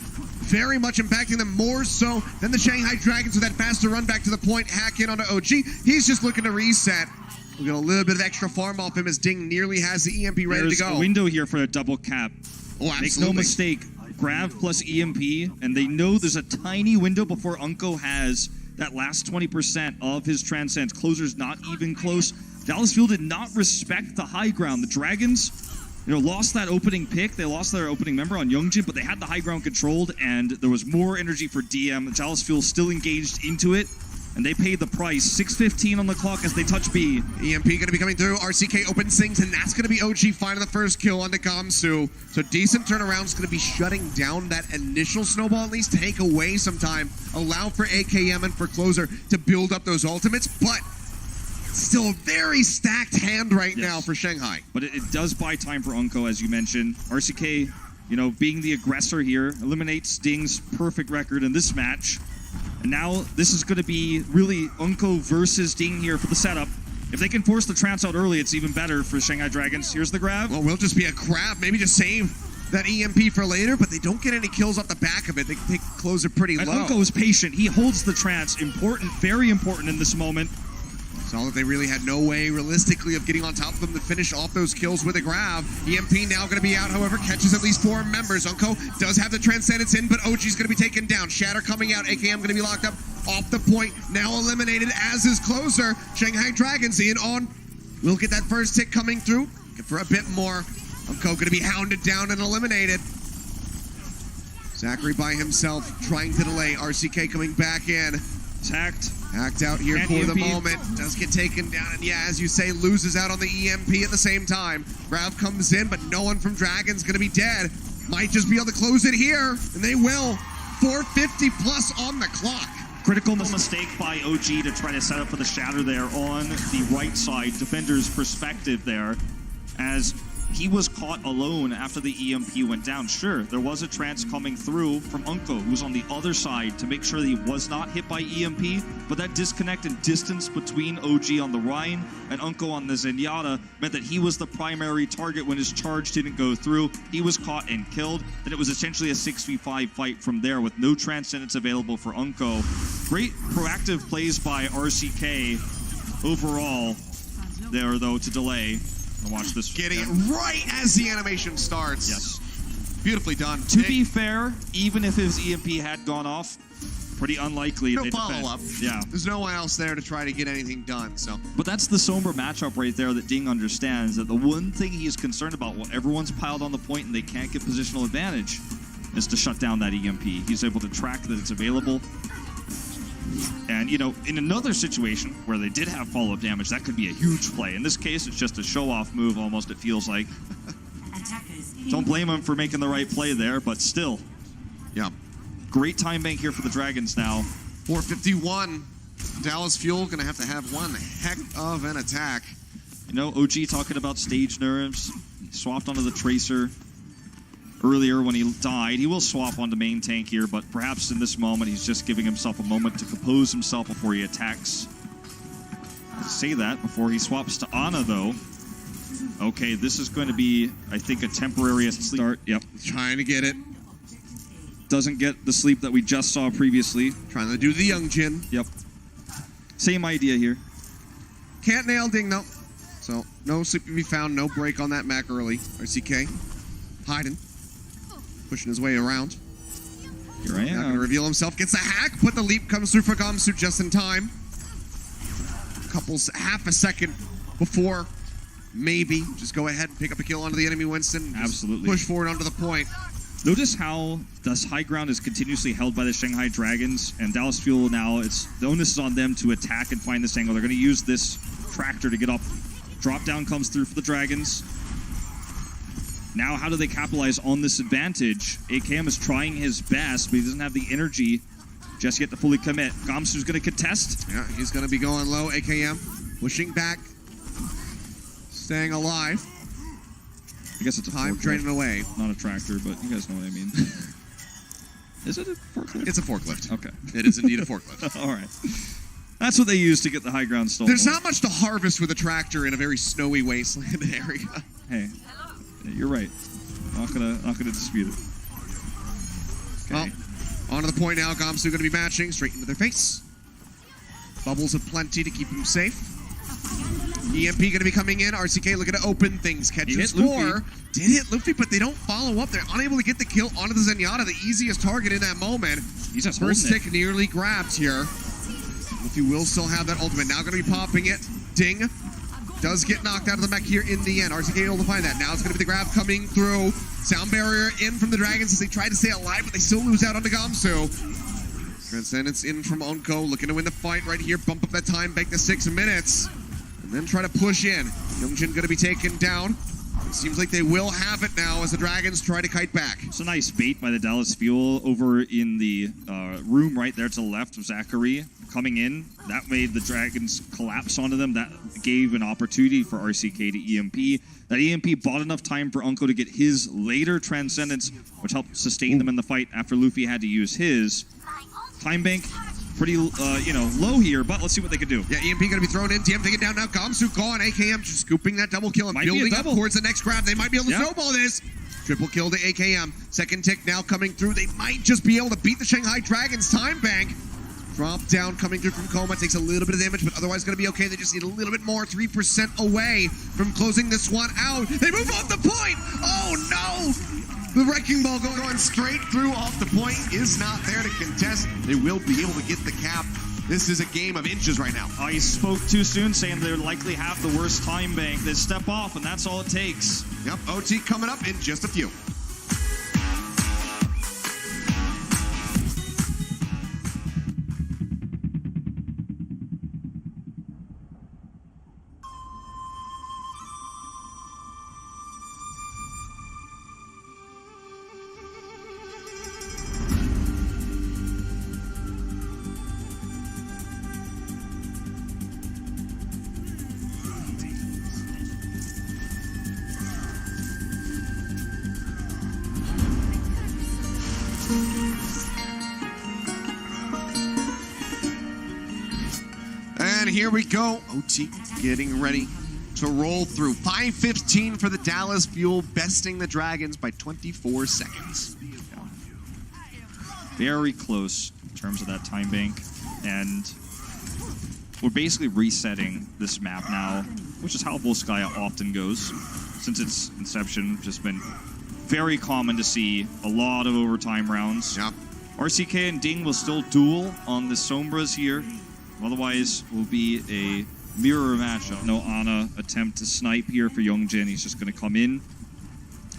very much impacting them more so than the Shanghai Dragons with that faster run back to the point, hack in onto OG. He's just looking to reset. We'll get a little bit of extra farm off him as Ding nearly has the EMP ready
There's
to go.
a window here for a double cap.
Oh, absolutely.
Make no mistake, Grav plus EMP, and they know there's a tiny window before Unco has that last 20% of his Transcends. Closer's not even close. Dallas Fuel did not respect the high ground. The Dragons, lost that opening pick. They lost their opening member on Youngjin, but they had the high ground controlled, and there was more energy for DM. Dallas Fuel still engaged into it, and they paid the price. 6:15 on the clock as they touch B.
EMP going to be coming through. RCK opens things, and that's going to be OG finding the first kill on Nagamsu. So decent turnaround is going to be shutting down that initial snowball, at least take away some time. Allow for AKM and for Closer to build up those ultimates, but still a very stacked hand right now for Shanghai.
But it does buy time for Unco, as you mentioned. RCK, being the aggressor here, eliminates Ding's perfect record in this match. And now this is going to be really Unco versus Ding here for the setup. If they can force the trance out early, it's even better for Shanghai Dragons. Here's the grab.
Well, will just be a grab. Maybe just save that EMP for later, but they don't get any kills off the back of it. They take Closer pretty
And
low.
Unco is patient. He holds the trance. Important, very important in this moment.
Saw that they really had no way, realistically, of getting on top of them to finish off those kills with a grab. EMP now going to be out, however, catches at least 4 members. Unco does have the Transcendence in, but OG's going to be taken down. Shatter coming out. AKM going to be locked up off the point. Now eliminated, as is Closer. Shanghai Dragons in on. We'll get that first tick coming through. Get for a bit more. Unco going to be hounded down and eliminated. Zachary by himself trying to delay. RCK coming back in. Hacked out here
And
for the
EMP.
moment. Does get taken down, and yeah, as you say, loses out on the EMP at the same time. Grav comes in, but no one from Dragon's going to be dead. Might just be able to close it here, and they will. 450 plus on the clock.
Critical mistake by OG to try to set up for the shatter there on the right side. Defender's perspective there. As he was caught alone after the EMP went down. Sure, there was a trance coming through from Unko, who's on the other side to make sure that he was not hit by EMP, but that disconnect and distance between OG on the Rhine and Unko on the Zenyatta meant that he was the primary target when his charge didn't go through. He was caught and killed. Then it was essentially a 6v5 fight from there with no transcendence available for Unko. Great proactive plays by RCK overall there, though, to delay. Watch this.
Getting it right as the animation starts.
Yes.
Beautifully done.
To be fair, even if his EMP had gone off, pretty unlikely.
No
they defend.
follow-up.
Yeah.
There's no one else there to try to get anything done, so.
But that's the somber matchup right there that Ding understands, that the one thing he is concerned about while everyone's piled on the point and they can't get positional advantage is to shut down that EMP. He's able to track that it's available. And, you know, in another situation where they did have follow-up damage, that could be a huge play. In this case, it's just a show-off move almost, it feels like. Don't blame him for making the right play there, but still.
Yeah.
Great time bank here for the Dragons now.
451. Dallas Fuel going to have one heck of an attack.
You know, OG talking about stage nerves. He swapped onto the Tracer earlier when he died. He will swap onto main tank here, but perhaps in this moment he's just giving himself a moment to compose himself before he attacks. I say that before he swaps to Ana, though. Okay, this is going to be, I think, a temporary start. Yep.
Trying to get it.
Doesn't get the sleep that we just saw previously.
Trying to do the Young Jin.
Yep. Same idea here.
Can't nail Ding, though. So, no sleep to be found. No break on that Mac early. RCK. Hiding. Pushing his way around.
Here I am.
Not going to reveal himself. Gets a hack, but the leap comes through for Gamsu just in time. Half a second before, maybe, just go ahead and pick up a kill onto the enemy Winston.
Absolutely.
Push forward onto the point.
Notice how this high ground is continuously held by the Shanghai Dragons, and Dallas Fuel now, the onus is on them to attack and find this angle. They're going to use this tractor to get up. Drop down comes through for the Dragons. Now, how do they capitalize on this advantage? AKM is trying his best, but he doesn't have the energy just yet to fully commit. Gamsu's going to contest.
Yeah, he's going to be going low. AKM pushing back, staying alive.
I guess it's a
time
forklift.
draining away.
Not a tractor, but you guys know what I mean. Is it a forklift?
It's a forklift.
Okay.
It is indeed a forklift.
All right. That's what they use to get the high ground stolen.
There's not much to harvest with a tractor in a very snowy wasteland area.
Hey, you're right. Not gonna dispute it. Okay.
Well, on to the point now. Gamsu going to be matching straight into their face. Bubbles aplenty to keep him safe. EMP going to be coming in. RCK looking to open things. Catch and score. Did hit Luffy, but they don't follow up. They're unable to get the kill onto the Zenyatta, the easiest target in that moment.
He's just
first tick nearly grabbed here. Luffy will still have that ultimate. Now going to be popping it. Ding. Does get knocked out of the mech here in the end. RCK able to find that. Now it's going to be the grab coming through. Sound barrier in from the Dragons as they try to stay alive, but they still lose out onto Gamsu. Transcendence in from Unko, looking to win the fight right here. Bump up that time back to 6 minutes. And then try to push in. Youngjin going to be taken down. It seems like they will have it now as the Dragons try to kite back.
It's a nice bait by the Dallas Fuel over in the room right there to the left of Zachary coming in. That made the Dragons collapse onto them. That gave an opportunity for RCK to EMP. That EMP bought enough time for Unko to get his later Transcendence, which helped sustain them in the fight after Luffy had to use his. Time bank, pretty, low here, but let's see what they can do.
Yeah, EMP going to be thrown in. TM taken down now. Gamsu gone. AKM just scooping that double kill and building up towards the next grab. They might be able to snowball this. Triple kill to AKM. Second tick now coming through. They might just be able to beat the Shanghai Dragons. Time bank. Drop down coming through from Coma. Takes a little bit of damage, but otherwise going to be okay. They just need a little bit more. 3% away from closing this one out. They move off the point. Oh, no. The Wrecking Ball going straight through off the point is not there to contest. They will be able to get the cap. This is a game of inches right now.
I spoke too soon, saying they likely have the worst time bank. They step off, and that's all it takes.
Yep, OT coming up in just a few. And here we go. OT getting ready to roll through. 5:15 for the Dallas Fuel, besting the Dragons by 24 seconds.
Very close in terms of that time bank. And we're basically resetting this map now, which is how Volskaya often goes. Since its inception, just been very common to see a lot of overtime rounds.
Yeah.
RCK and Ding will still duel on the Sombras here. Otherwise, will be a mirror matchup. No Ana attempt to snipe here for Youngjin. He's just going to come in.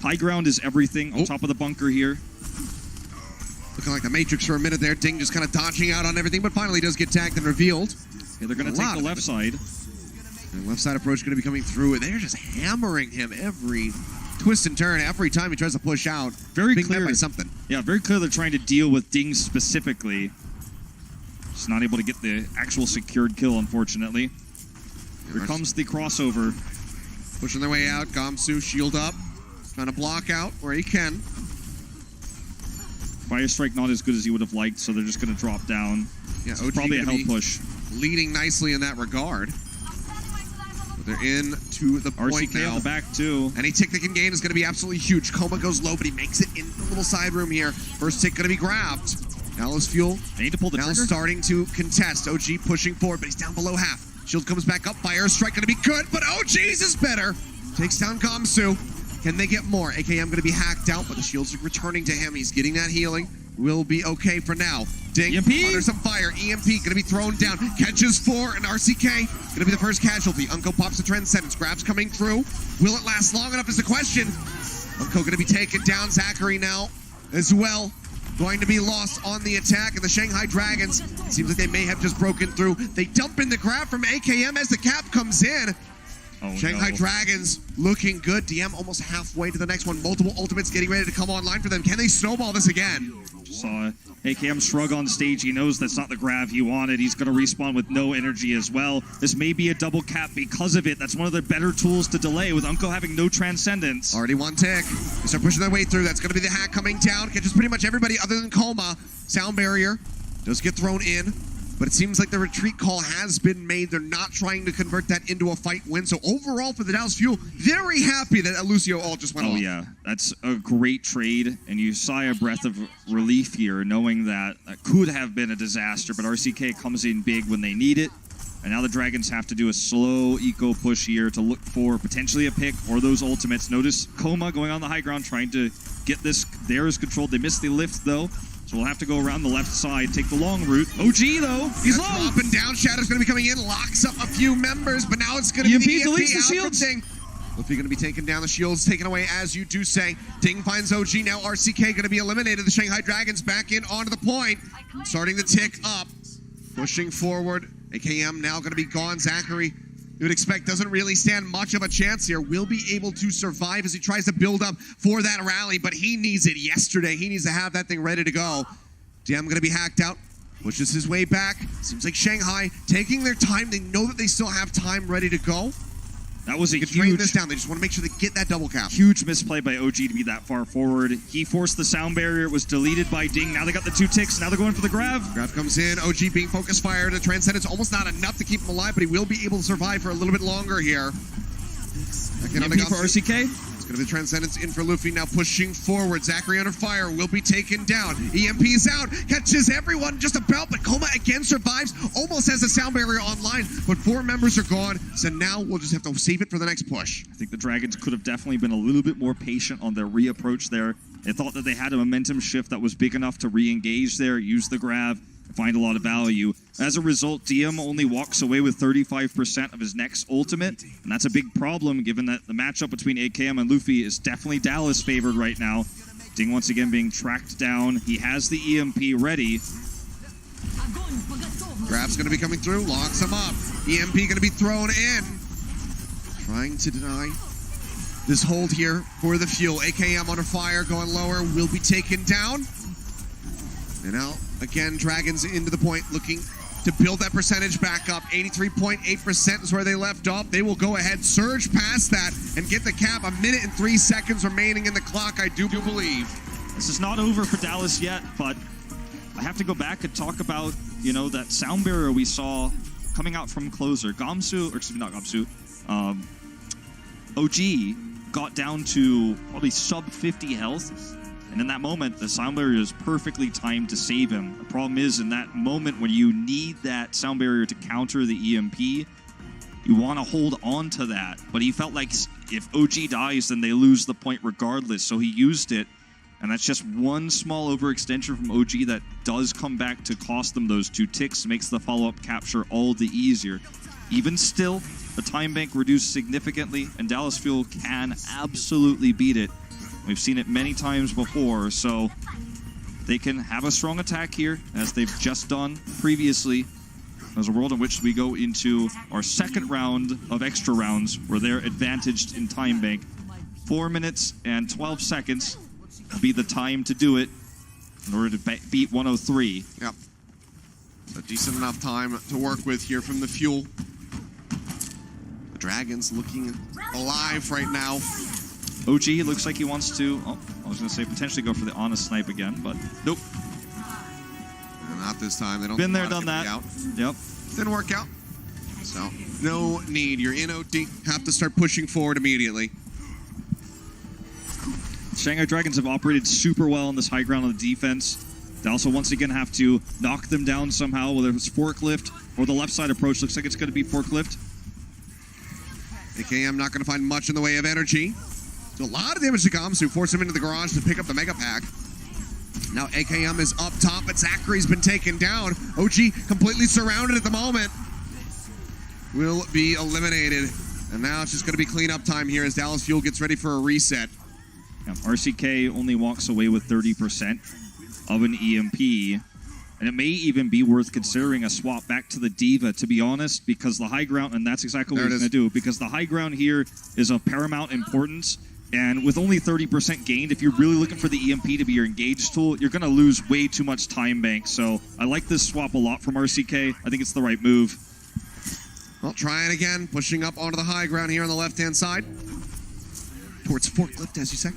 High ground is everything on top of the bunker here.
Looking like the Matrix for a minute there. Ding just kind of dodging out on everything, but finally does get tagged and revealed.
Yeah, they're going to take the left side.
And left side approach going to be coming through. They're just hammering him every twist and turn, every time he tries to push out.
Very
being
clear
met by something.
Yeah, very clear they're trying to deal with Ding specifically. Just not able to get the actual secured kill, unfortunately. Here comes the crossover.
Pushing their way out. Gamsu shield up. Trying to block out where he can.
Fire strike not as good as he would have liked, so they're just going to drop down.
Yeah,
It's
OG
probably a
gonna
help
be
push.
leading nicely in that regard. But they're in to the point
RCK
now.
on the back, too.
Any tick they can gain is going to be absolutely huge. Coma goes low, but he makes it in the little side room here. First tick going to be grabbed. Dallas Fuel
They need to pull the
now
trigger.
starting to contest. OG pushing forward, but he's down below half. Shield comes back up. Fire strike going to be good, but OG's is better. Takes down Gamsu. Can they get more? AKM going to be hacked out, but the shields are returning to him. He's getting that healing. Will be okay for now. Ding
EMP.
under some fire. EMP going to be thrown down. Catches 4, and RCK going to be the first casualty. Unko pops the Transcendence. Grabs coming through. Will it last long enough is the question. Unko going to be taken down. Zachary now as well. Going to be lost on the attack, and the Shanghai Dragons, it seems like they may have just broken through. They dump in the grab from AKM as the cap comes in.
Oh,
Shanghai
no.
Dragons looking good. DM almost halfway to the next one. Multiple ultimates getting ready to come online for them. Can they snowball this again?
Saw AKM shrug on stage. He knows that's not the grab he wanted. He's going to respawn with no energy as well. This may be a double cap because of it. That's one of the better tools to delay with Unko having no Transcendence.
Already one tick. They start pushing their way through. That's going to be the hack coming down. Catches pretty much everybody other than Coma. Sound barrier does get thrown in. But it seems like the retreat call has been made. They're not trying to convert that into a fight win. So overall for the Dallas Fuel, very happy that Lucio all just went off.
Oh, yeah. That's a great trade. And you sigh a breath of relief here, knowing that that could have been a disaster. But RCK comes in big when they need it. And now the Dragons have to do a slow eco push here to look for potentially a pick or those ultimates. Notice Coma going on the high ground, trying to get this. Theirs controlled. They missed the lift, though. So we'll have to go around the left side, take the long route. OG, though, he's low.
Up and down. Shadow's going to be coming in, locks up a few members, but now it's going to be the
deletes the
EMP
shields.
Ding. Luffy going to be taking down the shields, taken away, as you do say. Ding finds OG. Now RCK going to be eliminated. The Shanghai Dragons back in onto the point. Starting to tick up. Pushing forward. AKM now going to be gone. Zachary, you would expect, doesn't really stand much of a chance here. Will be able to survive as he tries to build up for that rally, but he needs it yesterday. He needs to have that thing ready to go. DM going to be hacked out. Pushes his way back. Seems like Shanghai taking their time. They know that they still have time ready to go.
That was a
They can drain this
huge,
down. They just want to make sure they get that double cap.
huge misplay by OG to be that far forward. He forced the sound barrier. It was deleted by Ding. Now they got the 2 ticks. Now they're going for the grab.
Grab comes in. OG being focus fire to Transcendence. Almost not enough to keep him alive, but he will be able to survive for a little bit longer here.
EMP for RCK.
It's going to be Transcendence in for Luffy. Now pushing forward. Zachary under fire. Will be taken down. EMP's out. Catches everyone just about, but Coma again survives. Almost has a sound barrier online, but 4 members are gone. So now we'll just have to save it for the next push.
I think the Dragons could have definitely been a little bit more patient on their reapproach there. They thought that they had a momentum shift that was big enough to re-engage there, use the grab, find a lot of value. As a result, DM only walks away with 35% of his next ultimate, and that's a big problem given that the matchup between AKM and Luffy is definitely Dallas favored right now. Ding once again being tracked down. He has the EMP ready.
Grab's going to be coming through. Locks him up. EMP going to be thrown in. Trying to deny this hold here for the Fuel. AKM under fire, going lower, will be taken down. And now, again, Dragons into the point, looking to build that percentage back up. 83.8% is where they left off. They will go ahead, surge past that, and get the cap. 1 minute and 3 seconds remaining in the clock, I do believe.
This is not over for Dallas yet, but I have to go back and talk about, you know, that sound barrier we saw coming out from closer, Gamsu, or excuse me, not Gamsu, OG got down to probably sub 50 health. And in that moment, the sound barrier is perfectly timed to save him. The problem is, in that moment when you need that sound barrier to counter the EMP, you want to hold on to that. But he felt like if OG dies, then they lose the point regardless. So he used it. And that's just one small overextension from OG that does come back to cost them those 2 ticks, makes the follow-up capture all the easier. Even still, the time bank reduced significantly, and Dallas Fuel can absolutely beat it. We've seen it many times before, so they can have a strong attack here, as they've just done previously. There's a world in which we go into our second round of extra rounds, where they're advantaged in time bank. 4 minutes and 12 seconds will be the time to do it in order to beat 103.
Yep. A decent enough time to work with here from the Fuel. The Dragons looking alive right now.
OG looks like he wants to, oh, I was going to say potentially go for the honest snipe again, but nope.
And not this time. They don't.
Been there, done that. Yep.
Didn't work out. So, no need. You're in OD. Have to start pushing forward immediately.
Shanghai Dragons have operated super well on this high ground on the defense. They also once again have to knock them down somehow, whether it's forklift or the left side approach. Looks like it's going to be forklift.
AKM not going to find much in the way of energy. So a lot of damage to Gamsu, force him into the garage to pick up the Mega Pack. Now AKM is up top, but Zachary's been taken down. OG completely surrounded at the moment. Will be eliminated. And now it's just going to be cleanup time here as Dallas Fuel gets ready for a reset.
Yeah, RCK only walks away with 30% of an EMP. And it may even be worth considering a swap back to the Diva, to be honest, because the high ground, and that's exactly what he's going to do, because the high ground here is of paramount importance. And with only 30% gained, if you're really looking for the EMP to be your engage tool, you're going to lose way too much time bank. So I like this swap a lot from RCK. I think it's the right move.
Well, trying again, pushing up onto the high ground here on the left-hand side. Towards forklift, as you say.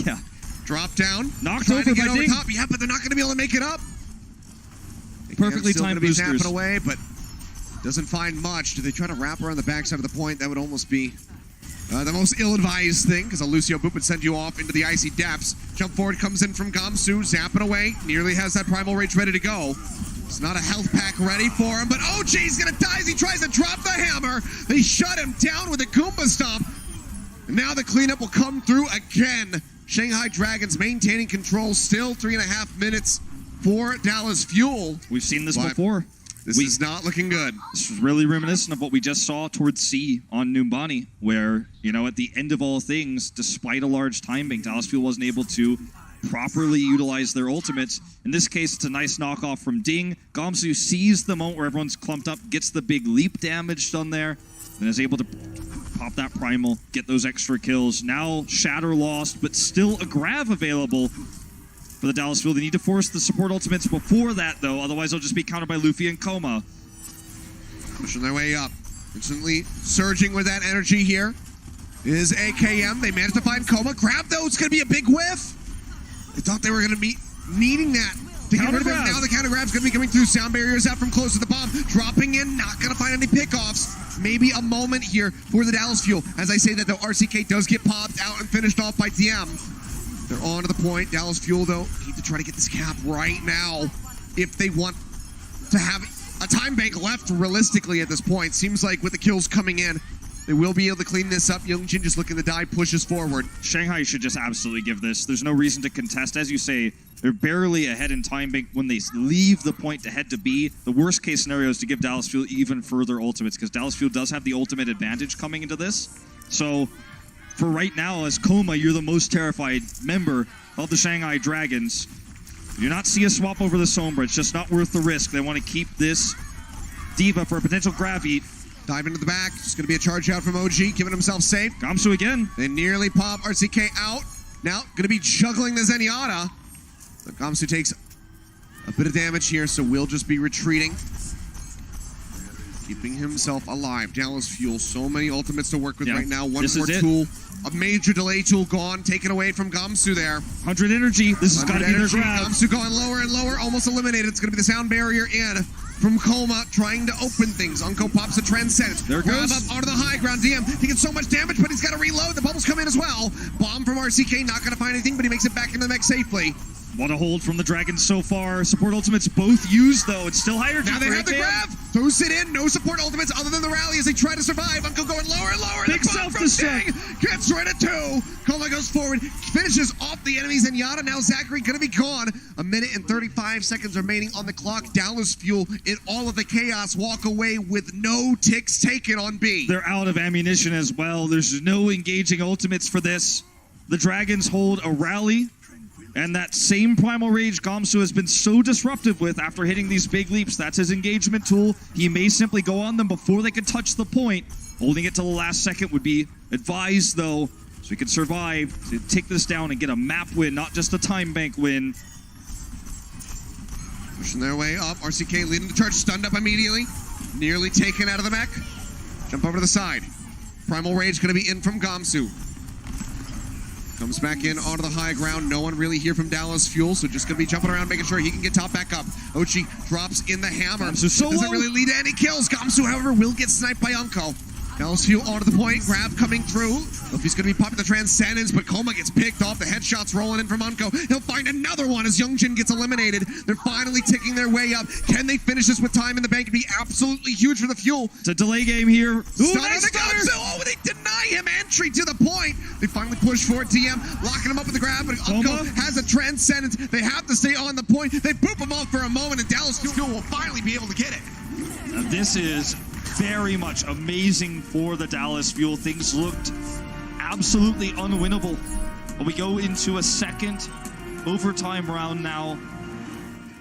Yeah.
Drop down.
Knocked
over
by Ding.
top. Yeah, but they're not going to be able to make it up.
Perfectly timed boosters.
Snapping away, but doesn't find much. Do they try to wrap around the backside of the point? That would almost be the most ill-advised thing, because a Lucio Boop would send you off into the icy depths. Jump forward comes in from Gamsu, zapping away. Nearly has that Primal Rage ready to go. It's not a health pack ready for him, but OG's going to die as he tries to drop the hammer. They shut him down with a Goomba Stomp. And now the cleanup will come through again. Shanghai Dragons maintaining control, still 3.5 minutes for Dallas Fuel.
We've seen this before.
This is not looking good.
This is really reminiscent of what we just saw towards C on Numbani, where, you know, at the end of all things, despite a large time bank, Dallas Fuel wasn't able to properly utilize their ultimates. In this case, it's a nice knockoff from Ding. Gamsu sees the moment where everyone's clumped up, gets the big leap damage done there, and is able to pop that primal, get those extra kills. Now Shatter lost, but still a Grav available for the Dallas Fuel. They need to force the support ultimates before that, though. Otherwise, they'll just be countered by Luffy and Coma.
Pushing their way up. Instantly surging with that energy here is AKM. They managed to find Coma. Grab though, it's going to be a big whiff. They thought they were going to be needing that to get rid of him. Now the counter grab's going to be coming through. Sound barriers out from close to the bomb. Dropping in, not going to find any pickoffs. Maybe a moment here for the Dallas Fuel. As I say that, though, RCK does get popped out and finished off by TM. They're on to the point. Dallas Fuel, though, need to try to get this cap right now if they want to have a time bank left realistically at this point. Seems like with the kills coming in, they will be able to clean this up. Youngjin just looking to die, pushes forward.
Shanghai should just absolutely give this. There's no reason to contest. As you say, they're barely ahead in time bank when they leave the point to head to B. The worst case scenario is to give Dallas Fuel even further ultimates, because Dallas Fuel does have the ultimate advantage coming into this. So for right now, as Coma, you're the most terrified member of the Shanghai Dragons. You do not see a swap over the Sombra. It's just not worth the risk. They want to keep this Diva for a potential grab eat.
Dive into the back. It's going to be a charge out from OG, keeping himself safe.
Gamsu again.
They nearly pop RCK out. Now, going to be juggling the Zenyatta. But Gamsu takes a bit of damage here, so we'll just be retreating. Keeping himself alive. Dallas Fuel, so many ultimates to work with right now. One more tool. A major delay tool gone, taken away from Gamsu there.
100 energy. This has got to be their grab.
Gamsu going lower and lower, almost eliminated. It's going to be the sound barrier in. from Coma, trying to open things. Unko pops a Transcendence.
There it
Grab
goes.
up onto the high ground. DM taking so much damage, but he's got to reload. The bubbles come in as well. Bomb from RCK, not going to find anything, but he makes it back into the mech safely.
What a hold from the Dragons so far. Support ultimates both used, though. It's still higher.
Now they have the grab. Throws it in. No support ultimates other than the rally as they try to survive. Unko going lower and lower.
Big
The bomb from
self-destruct.
Sting gets rid of 2. Coma goes forward, finishes off the enemies, and Yada. Now Zachary going to be gone. 1 minute and 35 seconds remaining on the clock. Dallas Fuel in all of the chaos walk away with no ticks taken on B.
They're out of ammunition as well. There's no engaging ultimates for this. The Dragons hold a rally. And that same Primal Rage Gamsu has been so disruptive with after hitting these big leaps. That's his engagement tool. He may simply go on them before they can touch the point. Holding it till the last second would be advised, though, so he can survive to take this down and get a map win, not just a time bank win.
Pushing their way up. RCK leading the charge, stunned up immediately. Nearly taken out of the mech. Jump over to the side. Primal Rage going to be in from Gamsu. Comes back in onto the high ground. No one really here from Dallas Fuel, so just going to be jumping around, making sure he can get top back up. Ochi drops in the hammer.
Gamsu solo.
Doesn't really lead to any kills. Gamsu, however, will get sniped by Unko. Dallas Fuel onto the point. Grab coming through. Luffy's going to be popping the Transcendence, but Coma gets picked off. The headshots rolling in from Unko. He'll find another one as Youngjin gets eliminated. They're finally ticking their way up. Can they finish this with time in the bank? It'd be absolutely huge for the Fuel.
It's a delay game here. Ooh,
Stun on
nice
the
stutter.
Gamsu. Oh, they deny him entry to the point. They finally push forward. DM locking him up with the grab, but Unko has a Transcendence. They have to stay on the point. They boop him off for a moment, and Dallas Fuel will finally be able to get it.
Now, this is very much amazing for the Dallas Fuel. Things looked absolutely unwinnable. But we go into a second overtime round now.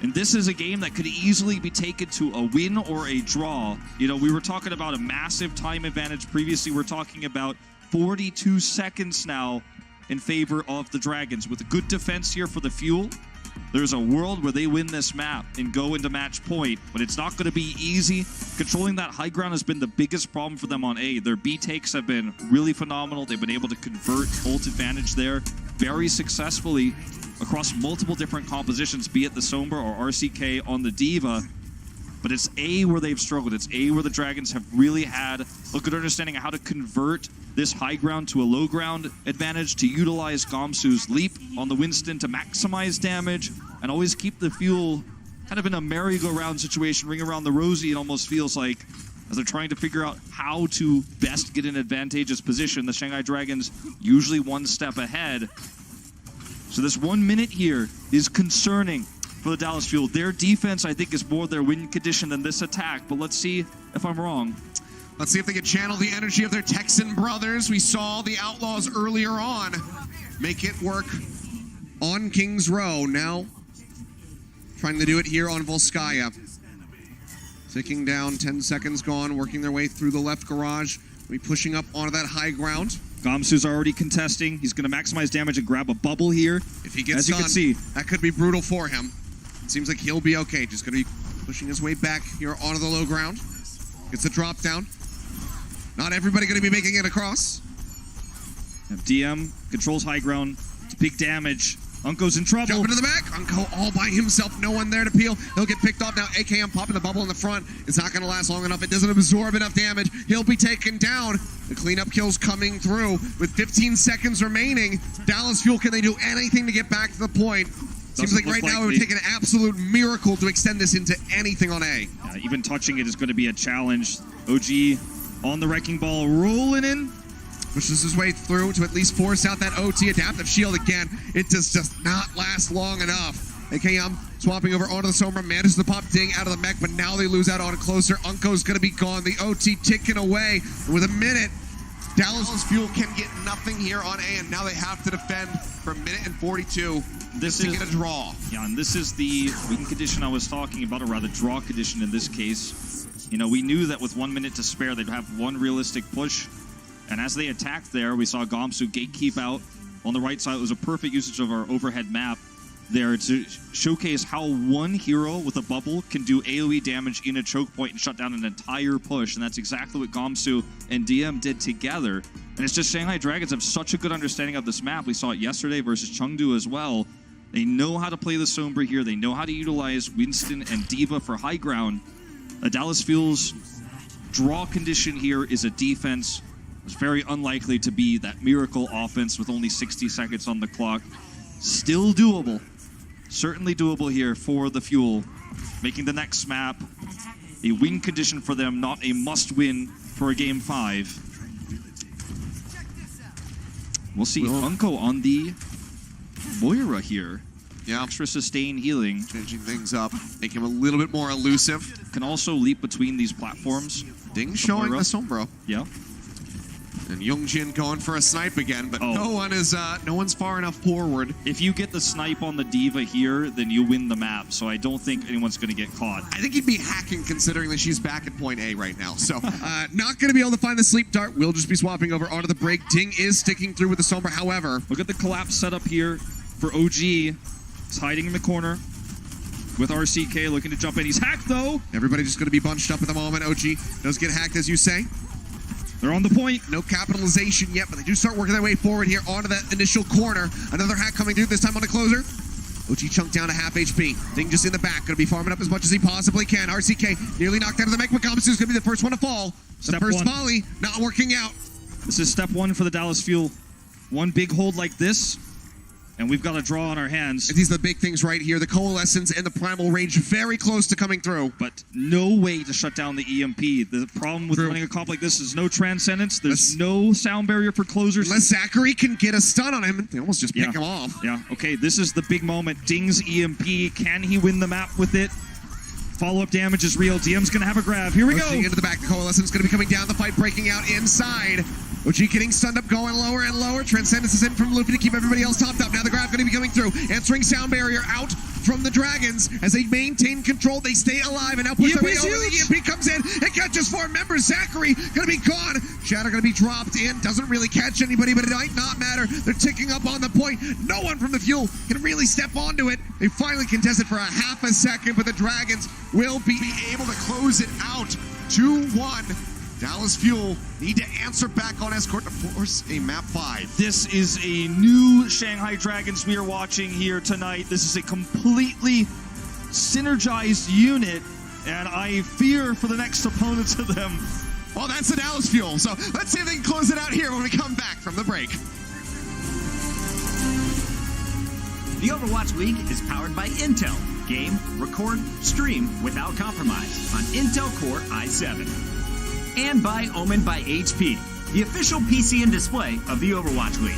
And this is a game that could easily be taken to a win or a draw. You know, we were talking about a massive time advantage previously. We're talking about 42 seconds now in favor of the Dragons. With a good defense here for the Fuel, there's a world where they win this map and go into match point, but it's not going to be easy. Controlling that high ground has been the biggest problem for them on A. Their B takes have been really phenomenal. They've been able to convert ult advantage there very successfully across multiple different compositions, be it the Sombra or RCK on the Diva. But it's A where they've struggled. It's A where the Dragons have really had a good understanding of how to convert this high ground to a low ground advantage, to utilize Gamsu's leap on the Winston to maximize damage, and always keep the Fuel kind of in a merry-go-round situation, ring around the rosy. It almost feels like, as they're trying to figure out how to best get an advantageous position. The Shanghai Dragons usually one step ahead. So this 1 minute here is concerning for the Dallas Fuel. Their defense, I think, is more their win condition than this attack, but let's see if I'm wrong.
Let's see if they can channel the energy of their Texan brothers. We saw the Outlaws earlier on make it work on King's Row. Now trying to do it here on Volskaya. Ticking down, 10 seconds gone, working their way through the left garage. We'll be pushing up onto that high ground.
Gamsu's already contesting. He's going to maximize damage and grab a bubble here.
If he gets
as you
done,
can see,
that could be brutal for him. It seems like he'll be okay. Just going to be pushing his way back here onto the low ground. Gets a drop down. Not everybody going to be making it across.
DM controls high ground to peak damage. Unko's in trouble.
Jump into the back. Unko all by himself. No one there to peel. He'll get picked off now. AKM popping the bubble in the front. It's not going to last long enough. It doesn't absorb enough damage. He'll be taken down. The cleanup kills coming through. With 15 seconds remaining, Dallas Fuel, can they do anything to get back to the point? Seems like right now it would take an absolute miracle to extend this into anything on A.
Even touching it is going to be a challenge. OG on the wrecking ball, rolling in.
Pushes his way through to at least force out that OT adaptive shield again. It does not last long enough. AKM swapping over onto the Sombra, manages to pop Ding out of the mech, but now they lose out on closer. Unko's going to be gone. The OT ticking away. And with a minute, Dallas Fuel can get nothing here on A, and now they have to defend for a minute and 42
this
to
is,
get a draw.
Yeah, and this is the win condition I was talking about, or rather draw condition in this case. You know, we knew that with 1 minute to spare, they'd have one realistic push. And as they attacked there, we saw Gamsu gatekeep out on the right side. It was a perfect usage of our overhead map there to showcase how one hero with a bubble can do AoE damage in a choke point and shut down an entire push. And that's exactly what Gamsu and DM did together. And it's just Shanghai Dragons have such a good understanding of this map. We saw it yesterday versus Chengdu as well. They know how to play the Sombra here. They know how to utilize Winston and Diva for high ground. A Dallas Fuel's draw condition here is a defense. It's very unlikely to be that miracle offense with only 60 seconds on the clock. Still doable. Certainly doable here for the Fuel. Making the next map a win condition for them, not a must-win for a Game 5. We'll see Unko on the Moira here.
Yeah.
Extra sustain healing.
Changing things up, make him a little bit more elusive.
Can also leap between these platforms.
Ding showing the Sombra.
Yeah.
And Youngjin going for a snipe again, but no one's far enough forward.
If you get the snipe on the Diva here, then you win the map. So I don't think anyone's going to get caught.
I think he'd be hacking considering that she's back at point A right now. So not going to be able to find the sleep dart. We'll just be swapping over onto the break. Ding is sticking through with the Sombra. However,
look at the collapse setup here for OG. He's hiding in the corner with RCK looking to jump in. He's hacked though.
Everybody just going to be bunched up at the moment. OG does get hacked, as you say.
They're on the point.
No capitalization yet, but they do start working their way forward here onto that initial corner. Another hack coming through, this time on the closer. OG chunked down to half HP. Ding just in the back, gonna be farming up as much as he possibly can. RCK nearly knocked out of the mech. Makamatsu is gonna be the first one to fall. The first volley not working out.
This is step one for the Dallas Fuel. One big hold like this, and we've got a draw on our hands.
And these are the big things right here. The Coalescence and the Primal Rage very close to coming through.
But no way to shut down the EMP. The problem with running a comp like this is no Transcendence. There's no sound barrier for closers.
Unless Zachary can get a stun on him, they almost just pick him off.
Yeah, okay, this is the big moment. Ding's EMP. Can he win the map with it? Follow-up damage is real. DM's going to have a grab. Here we go.
Into the back. The Coalescence going to be coming down. The fight breaking out inside. OG getting stunned up, going lower and lower. Transcendence is in from Luffy to keep everybody else topped up. Now the grab going to be coming through. Answering sound barrier out from the Dragons. As they maintain control, they stay alive and now push their way over. The EMP comes in. It catches 4 members. Zachary going to be gone. Shadow going to be dropped in. Doesn't really catch anybody, but it might not matter. They're ticking up on the point. No one from the Fuel can really step onto it. They finally contest it for a half a second, but the Dragons will be able to close it out. 2-1. Dallas Fuel need to answer back on Escort to force a map 5.
This is a new Shanghai Dragons we are watching here tonight. This is a completely synergized unit, and I fear for the next opponents of them.
Well, that's the Dallas Fuel, so let's see if they can close it out here when we come back from the break.
The Overwatch League is powered by Intel. Game, record, stream without compromise on Intel Core i7. And by Omen by HP, the official PC and display of the Overwatch League.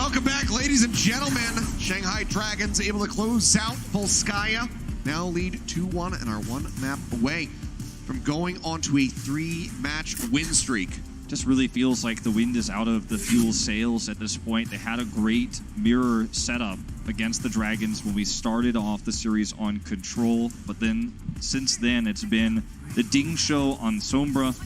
Welcome back, ladies and gentlemen. Shanghai Dragons able to close out Volskaya. Now lead 2-1 and are 1 map away from going on to a 3-match win streak.
Just really feels like the wind is out of the Fuel's sails at this point. They had a great mirror setup against the Dragons when we started off the series on Control, but then since then it's been the Ding show on Sombra.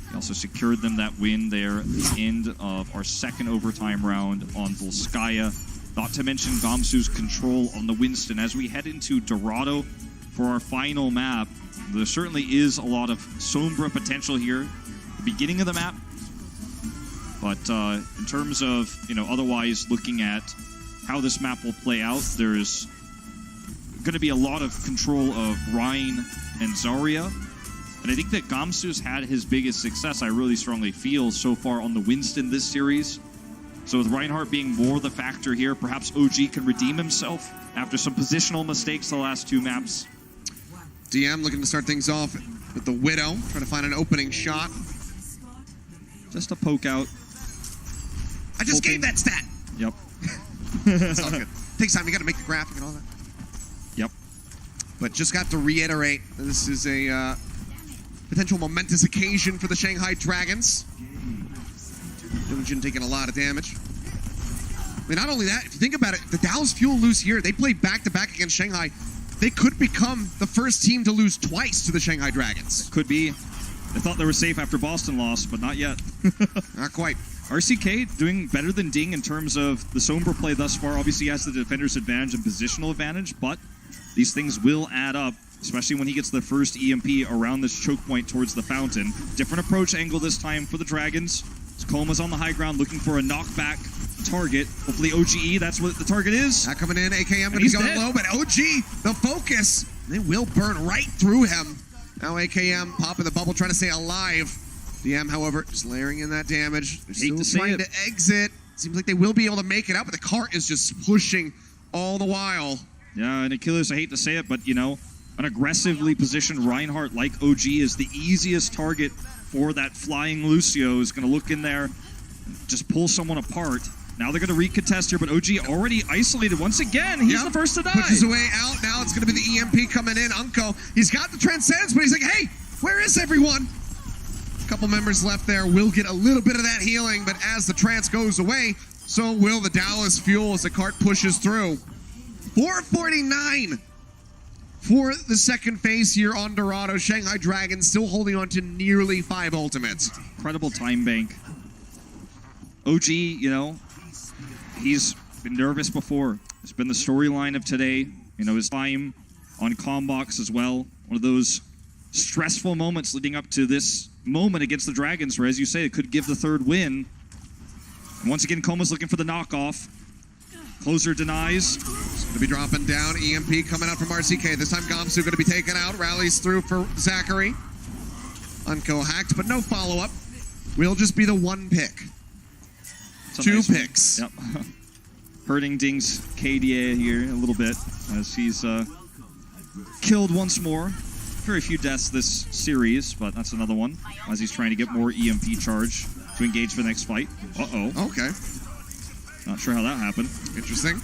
We also secured them that win there at the end of our second overtime round on Volskaya. Not to mention Gamsu's control on the Winston. As we head into Dorado for our final map, there certainly is a lot of Sombra potential here at the beginning of the map. But in terms of, otherwise looking at how this map will play out, there's going to be a lot of control of Ryan and Zarya. And I think that Gamsu's had his biggest success, I really strongly feel, so far on the Winston this series. So with Reinhardt being more the factor here, perhaps OG can redeem himself after some positional mistakes the last 2 maps.
DM looking to start things off with the Widow, trying to find an opening shot.
Just a poke out.
I just gave that stat.
Yep.
It's all good. Takes time. You got to make the graphic and all that.
Yep.
But just got to reiterate, this is a potential momentous occasion for the Shanghai Dragons. Yungjin taking a lot of damage. I mean, not only that, if you think about it, if the Dallas Fuel lose here, they play back-to-back against Shanghai. They could become the first team to lose twice to the Shanghai Dragons.
Could be. They thought they were safe after Boston lost, but not yet.
Not quite.
RCK doing better than Ding in terms of the Sombra play thus far. Obviously, he has the defender's advantage and positional advantage, but these things will add up, especially when he gets the first EMP around this choke point towards the fountain. Different approach angle this time for the Dragons. Coma's on the high ground looking for a knockback target. Hopefully OGE, that's what the target is.
Not coming in, AKM going to be going low, but OG, the focus, they will burn right through him. Now AKM popping the bubble, trying to stay alive. DM, however, just layering in that damage. They're still trying to exit. Seems like they will be able to make it out, but the cart is just pushing all the while.
Yeah, and Achilles, I hate to say it, but, an aggressively positioned Reinhardt like OG is the easiest target for that flying Lucio. Is going to look in there, just pull someone apart. Now they're going to recontest here, but OG already isolated once again. He's the first to die.
Pushes away out. Now it's going to be the EMP coming in. Unko, he's got the Transcendence, but he's like, hey, where is everyone? A couple members left there will get a little bit of that healing, but as the trance goes away, so will the Dallas Fuel as the cart pushes through. 449 for the second phase here on Dorado. Shanghai Dragons still holding on to nearly 5 ultimates.
Incredible time bank. OG, he's been nervous before. It's been the storyline of today. His time on Combox as well. One of those stressful moments leading up to this moment against the Dragons, where, as you say, it could give the 3rd win. And once again, Coma's looking for the knockoff. Closer denies.
Going to be dropping down. EMP coming out from RCK. This time Gamsu going to be taken out. Rallies through for Zachary. Unco hacked, but no follow-up. Will just be the 1 pick. 2 picks.
Yep. Hurting Ding's KDA here a little bit as he's killed once more. Very few deaths this series, but that's another one as he's trying to get more EMP charge to engage for the next fight. Uh-oh.
Okay.
Not sure how that happened.
Interesting.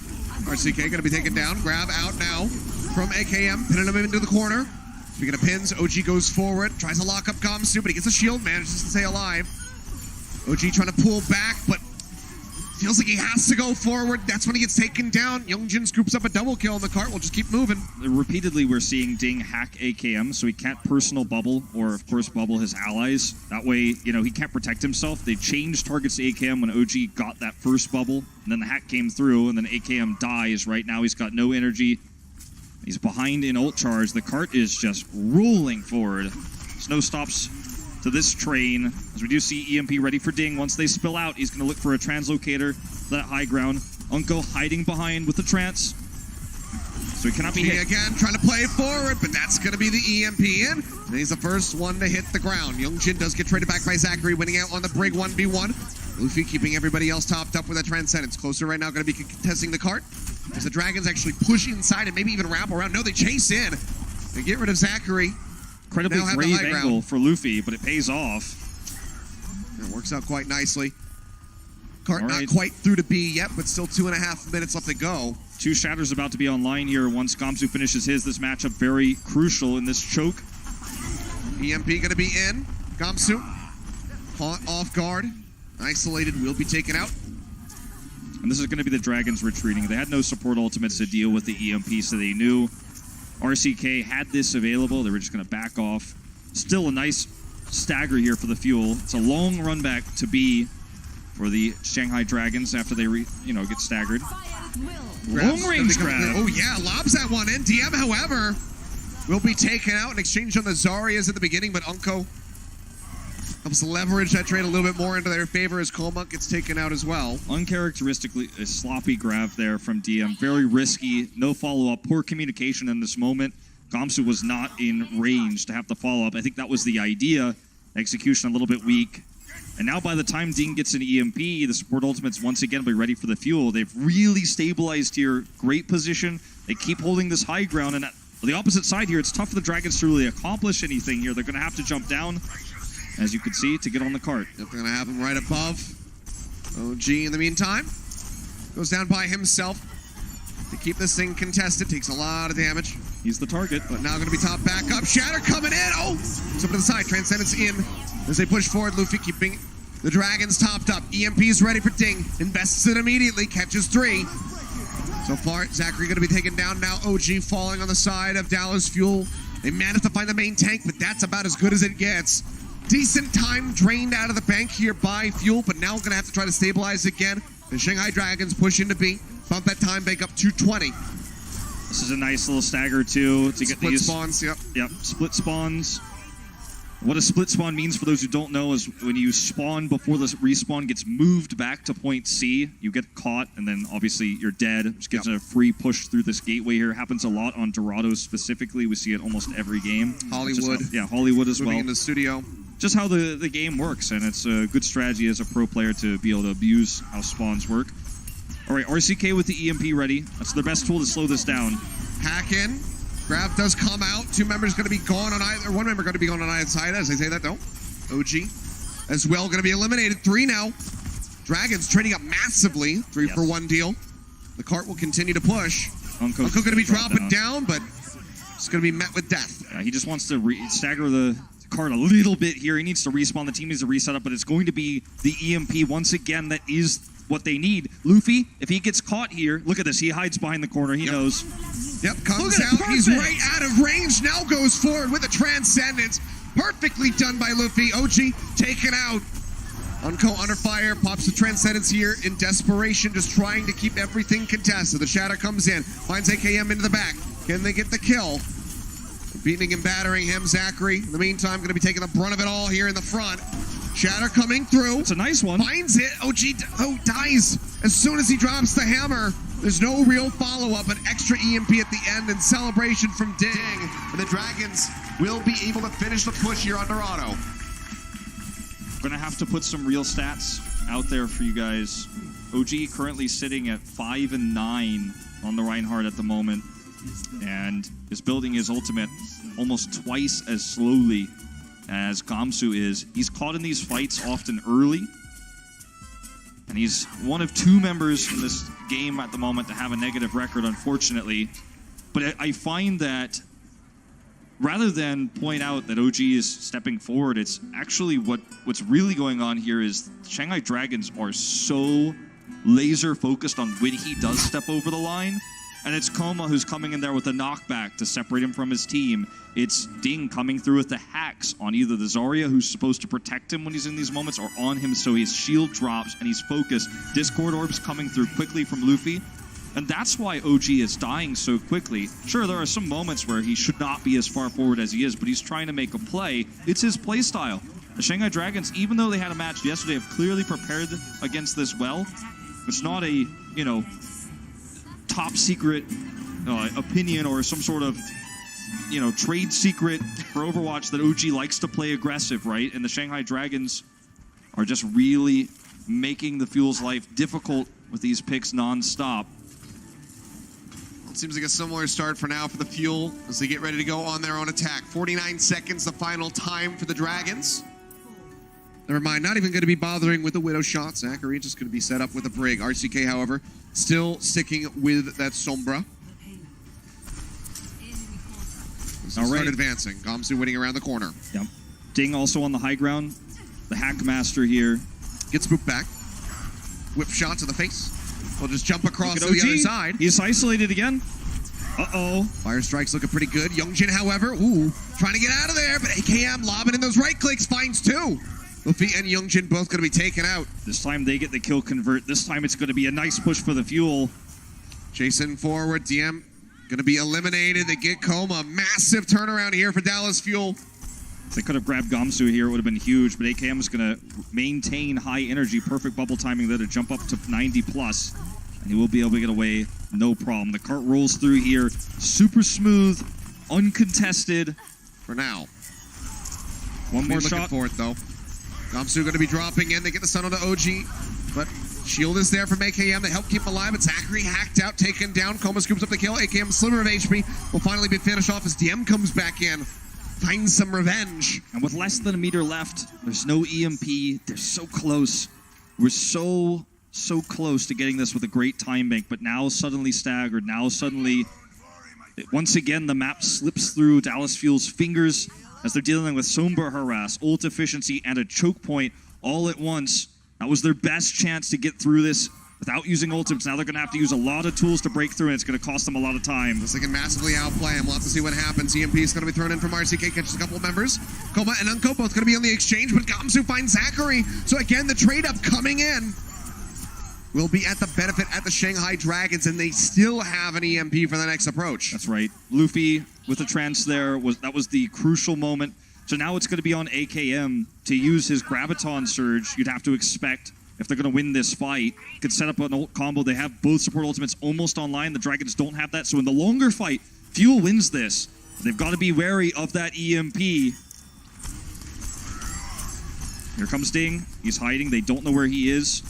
RCK going to be taken down. Grab out now from AKM. Pinning him into the corner. Speaking of pins, OG goes forward. Tries to lock up Gamsu, but he gets a shield. Manages to stay alive. OG trying to pull back, but feels like he has to go forward. That's when he gets taken down. Youngjin scoops up a double kill, and the cart will just keep moving.
Repeatedly, we're seeing Ding hack AKM, so he can't personal bubble, or, of course, bubble his allies. That way, he can't protect himself. They changed targets to AKM when OG got that first bubble, and then the hack came through, and then AKM dies. Right now, he's got no energy. He's behind in ult charge. The cart is just rolling forward. There's no stops to this train, as we do see EMP ready for Ding. Once they spill out, he's going to look for a translocator for that high ground. Unko hiding behind with the trance, so he cannot be hit.
Again, trying to play forward, but that's going to be the EMP in. And he's the first one to hit the ground. Youngjin does get traded back by Zachary, winning out on the Brig 1v1. Luffy keeping everybody else topped up with that Transcendence. Closer right now, going to be contesting the cart. As the Dragons actually push inside and maybe even wrap around. No, they chase in. They get rid of Zachary.
Incredibly brave angle for Luffy, but it pays off.
It works out quite nicely. Cart
All
not
right.
quite through to B yet, but still 2.5 minutes left to go.
2 Shatters about to be online here. Once Gamsu finishes his, this matchup very crucial in this choke.
EMP going to be in. Gamsu caught off guard. Isolated, will be taken out.
And this is going to be the Dragons retreating. They had no support ultimates to deal with the EMP, so they knew RCK had this available. They were just going to back off. Still a nice stagger here for the Fuel. It's a long run back to B for the Shanghai Dragons after they get staggered. Long range grab.
Oh yeah, lobs that one in. DM, however, will be taken out in exchange on the Zarias at the beginning, but Unko helps leverage that trade a little bit more into their favor as Colmunk gets taken out as well.
Uncharacteristically, a sloppy grab there from DM. Very risky. No follow-up. Poor communication in this moment. Gamsu was not in range to have the follow-up. I think that was the idea. Execution a little bit weak. And now by the time Dean gets an EMP, the support ultimates once again will be ready for the Fuel. They've really stabilized here. Great position. They keep holding this high ground. And on the opposite side here, it's tough for the Dragons to really accomplish anything here. They're going to have to jump down, as you can see, to get on the cart.
They're going to have him right above. OG in the meantime goes down by himself to keep this thing contested. Takes a lot of damage.
He's the target.
But now going to be top back up. Shatter coming in. Oh! It's over to the side. Transcendence in as they push forward. Luffy keeping the Dragons topped up. EMP's ready for Ding. Invests it immediately. Catches 3. So far, Zachary going to be taken down. Now OG falling on the side of Dallas Fuel. They managed to find the main tank, but that's about as good as it gets. Decent time drained out of the bank here by Fuel, but now going to have to try to stabilize again. The Shanghai Dragons push into B. Bump that time bank up to 20.
This is a nice little stagger, too, to get
Split
these.
spawns, yep.
Yep, split spawns. What a split spawn means, for those who don't know, is when you spawn before the respawn gets moved back to point C, you get caught, and then obviously you're dead. Just gives a free push through this gateway here. Happens a lot on Dorados specifically. We see it almost every game.
Hollywood.
Yeah, Hollywood as
Moving
well.
into the studio.
Just how the game works, and it's a good strategy as a pro player to be able to abuse how spawns work. All right, RCK with the EMP ready. That's their best tool to slow this down.
Hack in. Grab does come out. 2 members going to be gone on either. 1 member going to be gone on either side. As I say that, though. OG as well going to be eliminated. 3 now. Dragons trading up massively. 3 for 1 deal. The cart will continue to push. Unko going to be dropping down, but it's going to be met with death.
He just wants to stagger the cart a little bit here. He needs to respawn. The team needs to reset up, but it's going to be the EMP once again that is what they need. Luffy, if he gets caught here, look at this. He hides behind the corner. He knows.
Yep, comes out. He's right out of range. Now goes forward with a Transcendence. Perfectly done by Luffy. OG taken out. Unco under fire. Pops the Transcendence here in desperation, just trying to keep everything contested. The Shatter comes in. Finds AKM into the back. Can they get the kill? Beating and battering him, Zachary. In the meantime, going to be taking the brunt of it all here in the front. Shatter coming through.
It's a nice one.
Finds it. OG dies as soon as he drops the hammer. There's no real follow-up. An extra EMP at the end in celebration from Ding. And the Dragons will be able to finish the push here on Dorado.
Gonna have to put some real stats out there for you guys. OG currently sitting at 5-9 on the Reinhardt at the moment, and is building his ultimate almost twice as slowly as Gamsu is. He's caught in these fights often early, and he's one of 2 members in this game at the moment to have a negative record, unfortunately. But I find that rather than point out that OG is stepping forward, it's actually what's really going on here is Shanghai Dragons are so laser focused on when he does step over the line. And it's Koma who's coming in there with a knockback to separate him from his team. It's Ding coming through with the hacks on either the Zarya, who's supposed to protect him when he's in these moments, or on him so his shield drops and he's focused. Discord orbs coming through quickly from Luffy. And that's why OG is dying so quickly. Sure, there are some moments where he should not be as far forward as he is, but he's trying to make a play. It's his play style. The Shanghai Dragons, even though they had a match yesterday, have clearly prepared against this well. It's not a, top secret opinion or some sort of, trade secret for Overwatch that OG likes to play aggressive, right? And the Shanghai Dragons are just really making the Fuel's life difficult with these picks non-stop.
It seems like a similar start for now for the Fuel as they get ready to go on their own attack. 49 seconds, the final time for the Dragons. Never mind, not even going to be bothering with the Widow shot. Zachary just going to be set up with a Brig. RCK, however, still sticking with that Sombra. So start advancing. Gamsu winning around the corner.
Yep. Ding also on the high ground. The Hackmaster here.
Gets spooked back. Whip shot to the face. We'll just jump across to
OG.
the other side.
He's isolated again. Uh-oh.
Fire strike's looking pretty good. Youngjin, however, trying to get out of there, but AKM lobbing in those right clicks, finds two. Luffy and Youngjin both going to be taken out.
This time they get the kill convert. This time it's going to be a nice push for the Fuel.
Jason forward, DM going to be eliminated. They get Coma. Massive turnaround here for Dallas Fuel.
If they could have grabbed Gamsu here, it would have been huge, but AKM is going to maintain high energy, perfect bubble timing there to jump up to 90 plus, and he will be able to get away, no problem. The cart rolls through here, super smooth, uncontested.
For now.
One more
looking
shot.
for it, though. Gamsu going to be dropping in. They get the stun on the OG, but shield is there from AKM. They help keep him alive, but Zachary hacked out, taken down. Coma scoops up the kill. AKM sliver of HP will finally be finished off as DM comes back in. Finds some revenge.
And with less than a meter left, there's no EMP. They're so close. We're so close to getting this with a great time bank, but now suddenly staggered. Now suddenly, once again, the map slips through Dallas Fuel's fingers as they're dealing with Sombra harass, ult efficiency, and a choke point all at once. That was their best chance to get through this without using ultimates. Now they're going to have to use a lot of tools to break through, and it's going to cost them a lot of time.
They can massively outplay him. We'll have to see what happens. EMP is going to be thrown in from RCK, catches a couple of members. Coma and Unko both going to be on the exchange, but Gamsu finds Zachary. So again, the trade-up coming in will be at the benefit at the Shanghai Dragons, and they still have an EMP for the next approach.
That's right. Luffy with the trance there, that was the crucial moment. So now it's going to be on AKM to use his Graviton Surge. You'd have to expect, if they're going to win this fight, could set up an ult combo. They have both support ultimates almost online. The Dragons don't have that. So in the longer fight, Fuel wins this. They've got to be wary of that EMP. Here comes Ding. He's hiding. They don't know where he is.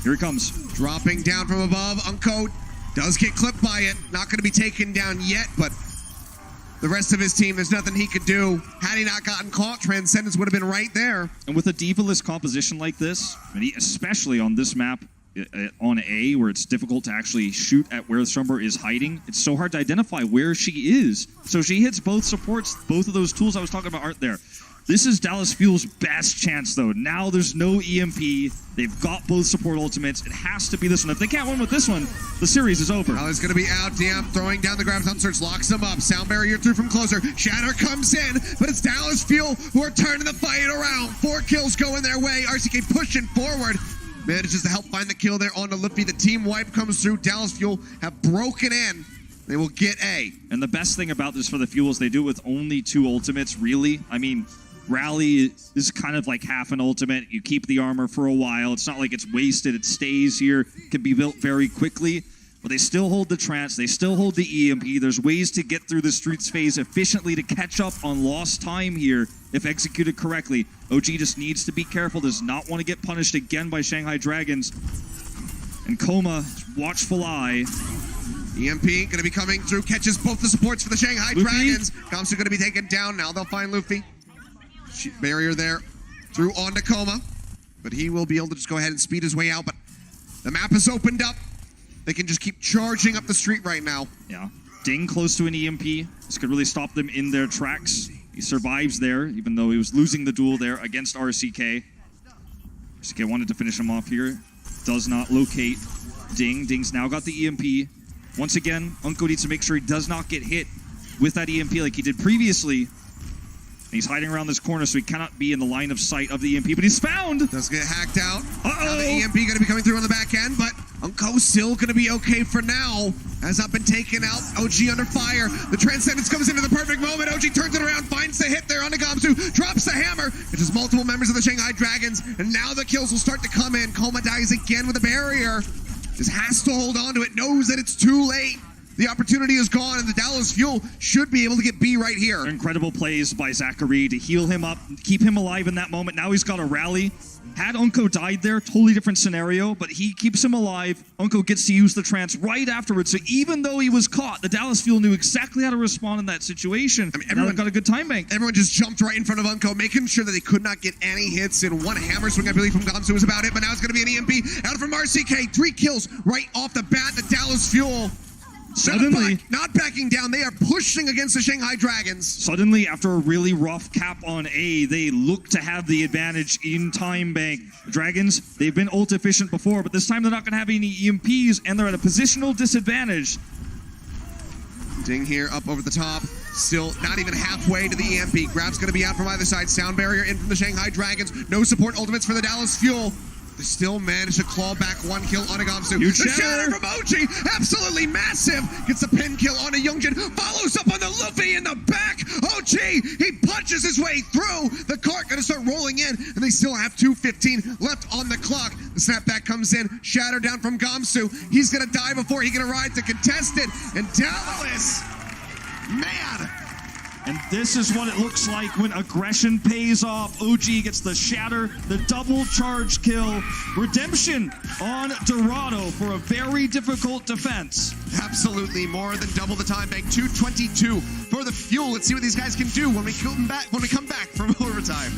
Here he comes.
Dropping down from above. Unco does get clipped by it. Not going to be taken down yet, but the rest of his team, there's nothing he could do. Had he not gotten caught, Transcendence would have been right there.
And with a diva-less composition like this, especially on this map, on A, where it's difficult to actually shoot at where Sombra is hiding, it's so hard to identify where she is. So she hits both supports. Both of those tools I was talking about aren't there. This is Dallas Fuel's best chance, though. Now there's no EMP. They've got both support ultimates. It has to be this one. If they can't win with this one, the series is over.
Ali's going to be out. DM throwing down the Graviton Surge, locks him up. Sound barrier through from closer. Shatter comes in, but it's Dallas Fuel who are turning the fight around. 4 kills going their way. RCK pushing forward. Manages to help find the kill there on the Luffy. The team wipe comes through. Dallas Fuel have broken in. They will get A.
And the best thing about this for the Fuel is they do it with only 2 ultimates, really. I mean, Rally is kind of like half an ultimate. You keep the armor for a while. It's not like it's wasted. It stays here. It can be built very quickly. But they still hold the trance. They still hold the EMP. There's ways to get through the streets phase efficiently to catch up on lost time here if executed correctly. OG just needs to be careful. Does not want to get punished again by Shanghai Dragons. And Coma, watchful eye.
EMP going to be coming through. Catches both the supports for the Shanghai
Luffy.
Dragons. Gamsu going to be taken down. Now they'll find Luffy. Barrier there, through onto Coma, but he will be able to just go ahead and speed his way out. But the map has opened up. They can just keep charging up the street right now.
Yeah, Ding close to an EMP. This could really stop them in their tracks. He survives there, even though he was losing the duel there against RCK. RCK wanted to finish him off here. Does not locate Ding. Ding's now got the EMP. Once again, Unko needs to make sure he does not get hit with that EMP like he did previously. He's hiding around this corner, so he cannot be in the line of sight of the EMP, but he's found!
Does get hacked out.
Uh-oh!
Now the EMP going to be coming through on the back end, but Unko still going to be okay for now. Has not been taken out. OG under fire. The Transcendence comes into the perfect moment. OG turns it around, finds the hit there on the Gamsu, drops the hammer. It's just multiple members of the Shanghai Dragons, and now the kills will start to come in. Coma dies again with a barrier. Just has to hold on to it, knows that it's too late. The opportunity is gone, and the Dallas Fuel should be able to get B right here.
Incredible plays by Zachary to heal him up, keep him alive in that moment. Now he's got a rally. Had Unko died there, totally different scenario, but he keeps him alive. Unko gets to use the trance right afterwards. So even though he was caught, the Dallas Fuel knew exactly how to respond in that situation. I mean, everyone got a good time bank.
Everyone just jumped right in front of Unko, making sure that they could not get any hits. And one hammer swing, I believe, from Gamsu was about it. But now it's going to be an EMP out from RCK. 3 kills right off the bat. The Dallas Fuel
Suddenly,
not backing down. They are pushing against the Shanghai Dragons.
Suddenly, after a really rough cap on A, they look to have the advantage in time bank. Dragons, they've been ult efficient before, but this time they're not going to have any EMPs, and they're at a positional disadvantage.
Ding here up over the top. Still not even halfway to the EMP. Grab's going to be out from either side. Sound barrier in from the Shanghai Dragons. No support ultimates for the Dallas Fuel. They still manage to claw back 1 kill on a Gamsu. The shatter from OG, absolutely massive. Gets a pin kill on a Youngjin. Follows up on the Luffy in the back. OG, he punches his way through. The cart going to start rolling in, and they still have 2:15 left on the clock. The snapback comes in. Shatter down from Gamsu. He's going to die before he can arrive to contest it. And Dallas, man.
And this is what it looks like when aggression pays off. OG gets the shatter, the double charge kill. Redemption on Dorado for a very difficult defense.
Absolutely, more than double the time bank. 2:22 for the Fuel. Let's see what these guys can do when we come back from overtime.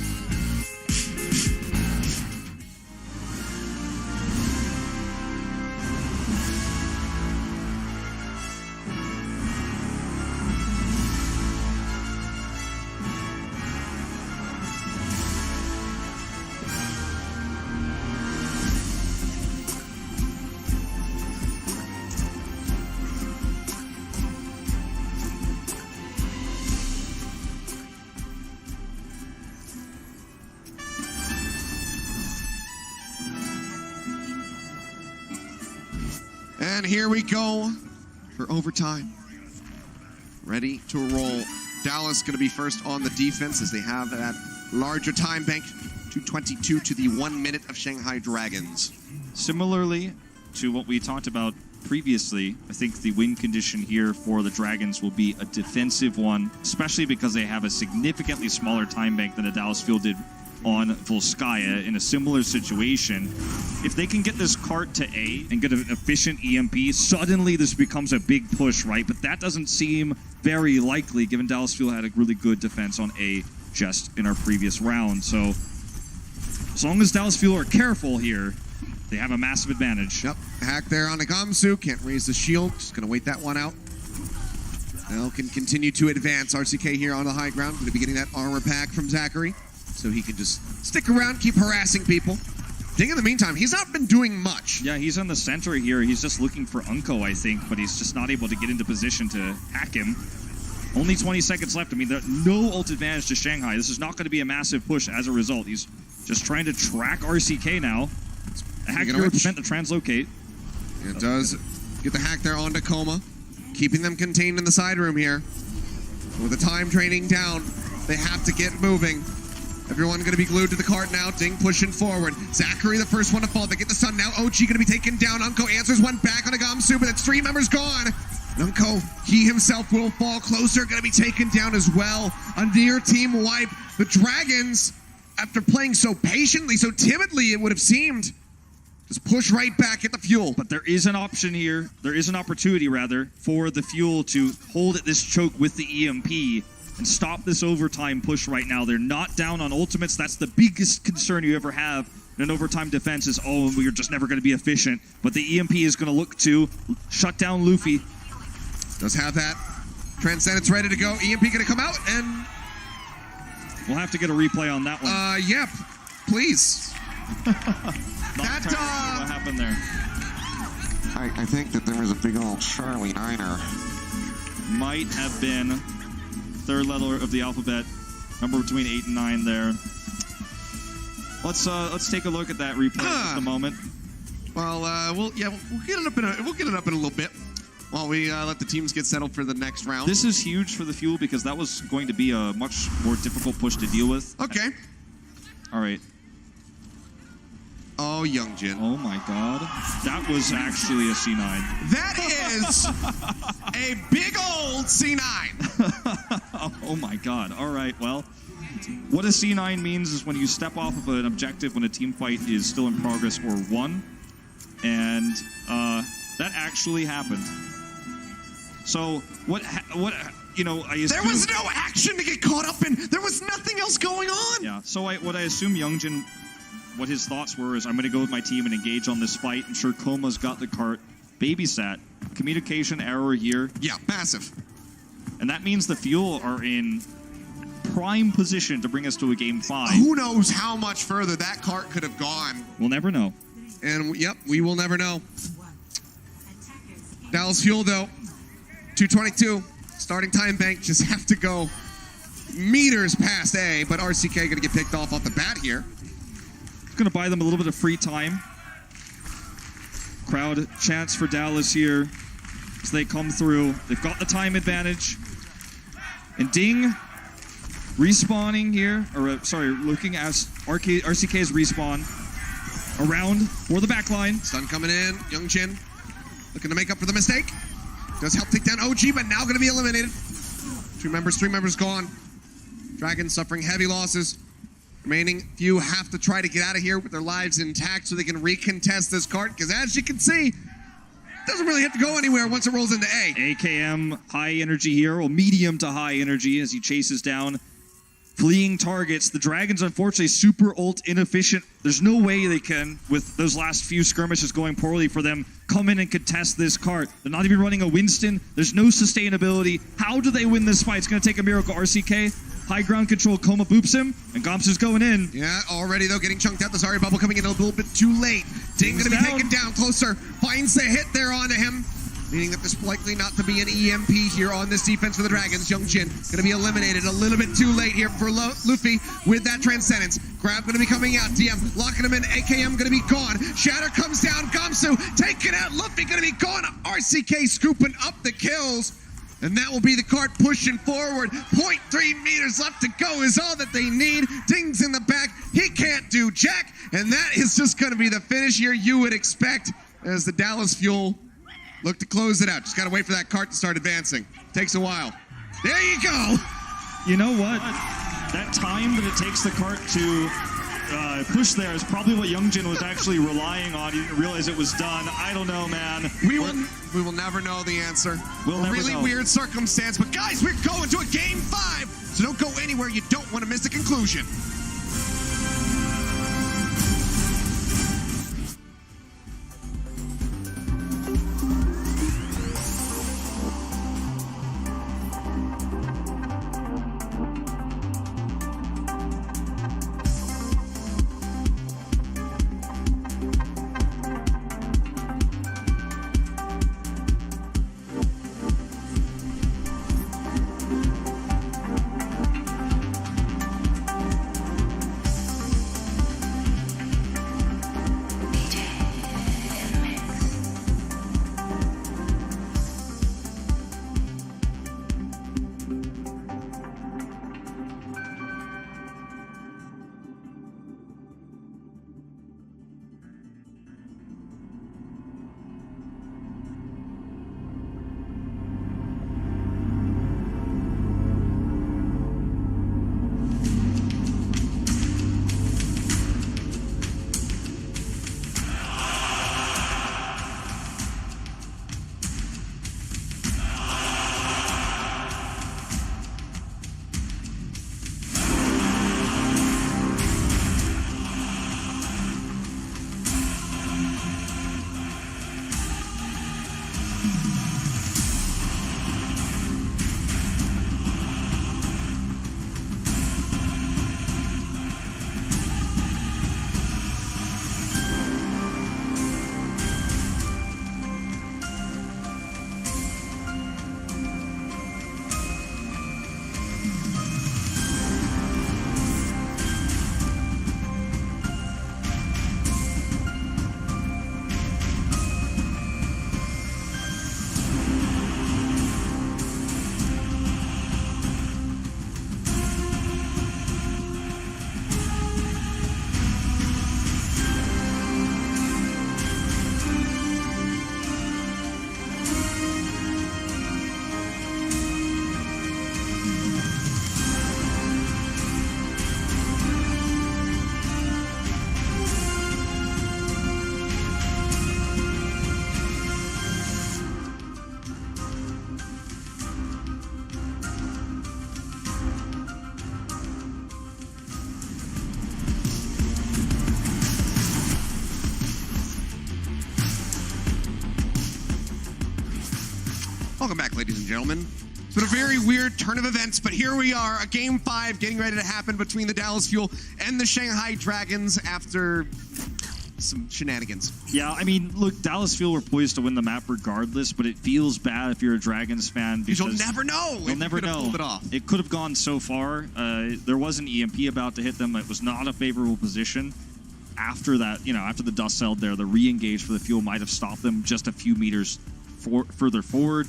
And here we go for overtime. Ready to roll. Dallas going to be first on the defense as they have that larger time bank. 2:22 to the 1 minute of Shanghai Dragons.
Similarly to what we talked about previously, I think the win condition here for the Dragons will be a defensive one, especially because they have a significantly smaller time bank than the Dallas Fuel did on Volskaya in a similar situation. If they can get this cart to A and get an efficient EMP, suddenly this becomes a big push, right? But that doesn't seem very likely given Dallas Fuel had a really good defense on A just in our previous round. So as long as Dallas Fuel are careful here, they have a massive advantage.
Yep, hack there on Gamsu. Can't raise the shield. Just going to wait that one out. Now can continue to advance. RCK here on the high ground. Going to be getting that armor pack from Zachary, so he can just stick around, keep harassing people. Ding, in the meantime, he's not been doing much.
Yeah, he's in the center here. He's just looking for Unko, I think, but he's just not able to get into position to hack him. Only 20 seconds left. I mean, there's no ult advantage to Shanghai. This is not going to be a massive push as a result. He's just trying to track RCK now. The hack here would prevent the translocate.
It does get the hack there onto Coma, keeping them contained in the side room here. With the time draining down, they have to get moving. Everyone going to be glued to the cart now. Ding pushing forward. Zachary the first one to fall. They get the stun now. OG going to be taken down. Unko answers one back on a Gamsu, but it's 3 members gone. And Unko, he himself will fall closer. Going to be taken down as well. A near team wipe. The Dragons, after playing so patiently, so timidly, it would have seemed, just push right back at the Fuel.
But there is an option here. There is an opportunity, rather, for the Fuel to hold at this choke with the EMP and stop this overtime push right now. They're not down on ultimates. That's the biggest concern you ever have in an overtime defense is, oh, we're just never going to be efficient. But the EMP is going to look to shut down Luffy.
Does have that. Transcendence ready to go. EMP going to come out, and
we'll have to get a replay on that one.
Yep. Please.
What happened there?
I think that there was a big old Charlie Niner.
Might have been third letter of the alphabet, number between 8 and 9 there. Let's take a look at that replay in just a moment.
Well, we'll get it up in a little bit while we let the teams get settled for the next round.
This is huge for the Fuel because that was going to be a much more difficult push to deal with.
Okay.
All right.
Oh, Youngjin.
Oh my god. That was actually a C9.
That is a big old C9.
Oh my god. All right, well, what a C9 means is when you step off of an objective when a team fight is still in progress or won. And that actually happened. So what you know, I assume,
There was no action to get caught up in. There was nothing else going on.
Yeah, so what I assume Youngjin, what his thoughts were is I'm going to go with my team and engage on this fight. I'm sure Koma's got the cart babysat. Communication error here.
Yeah, massive.
And that means the Fuel are in prime position to bring us to a game 5.
Who knows how much further that cart could have gone.
We'll never know.
And, yep, we will never know. Dallas Fuel, though, 222. Starting time bank, just have to go meters past A, but RCK going to get picked off the bat here.
Going to buy them a little bit of free time. Crowd chants for Dallas here as they come through. They've got the time advantage. And Ding respawning here, or looking as RCK's respawn around for the backline.
Stun coming in. Youngjin looking to make up for the mistake. Does help take down OG, but now going to be eliminated. Three members gone. Dragons suffering heavy losses. Remaining few have to try to get out of here with their lives intact so they can recontest this cart, because as you can see, it doesn't really have to go anywhere once it rolls into A.
AKM high energy here, or medium to high energy as he chases down fleeing targets. The Dragons, unfortunately, super ult inefficient. There's no way they can, with those last few skirmishes going poorly for them, come in and contest this cart. They're not even running a Winston. There's no sustainability. How do they win this fight? It's going to take a miracle. RCK, high ground control. Koma boops him, and Gomps is going in.
Yeah, already, though, getting chunked out. The Zarya bubble coming in a little bit too late. Ding going to be taken down closer. Finds the hit there onto him, meaning that there's likely not to be an EMP here on this defense for the Dragons. Youngjin going to be eliminated a little bit too late here for Luffy with that Transcendence. Grab going to be coming out. DM locking him in. AKM going to be gone. Shatter comes down. Gamsu taken out. Luffy going to be gone. RCK scooping up the kills. And that will be the cart pushing forward. 0.3 meters left to go is all that they need. Ding's in the back. He can't do jack. And that is just going to be the finish here you would expect as the Dallas Fuel look to close it out. Just got to wait for that cart to start advancing. Takes a while. There you go.
You know what? That time that it takes the cart to push there is probably what Youngjin was actually relying on. He didn't realize it was done. I don't know, man.
We will never know the answer.
We'll never
really
know.
Weird circumstance. But guys, we're going to a game 5. So don't go anywhere. You don't want to miss the conclusion. Welcome back, ladies and gentlemen. It's been a very weird turn of events, but here we are, a Game 5 getting ready to happen between the Dallas Fuel and the Shanghai Dragons after some shenanigans.
Yeah, I mean, look, Dallas Fuel were poised to win the map regardless, but it feels bad if you're a Dragons fan because
you'll never know.
You'll never know.
Pulled it off.
It could have gone so far. There was an EMP about to hit them. It was not a favorable position. After that, after the dust settled there, the re-engage for the Fuel might have stopped them just a few meters further forward.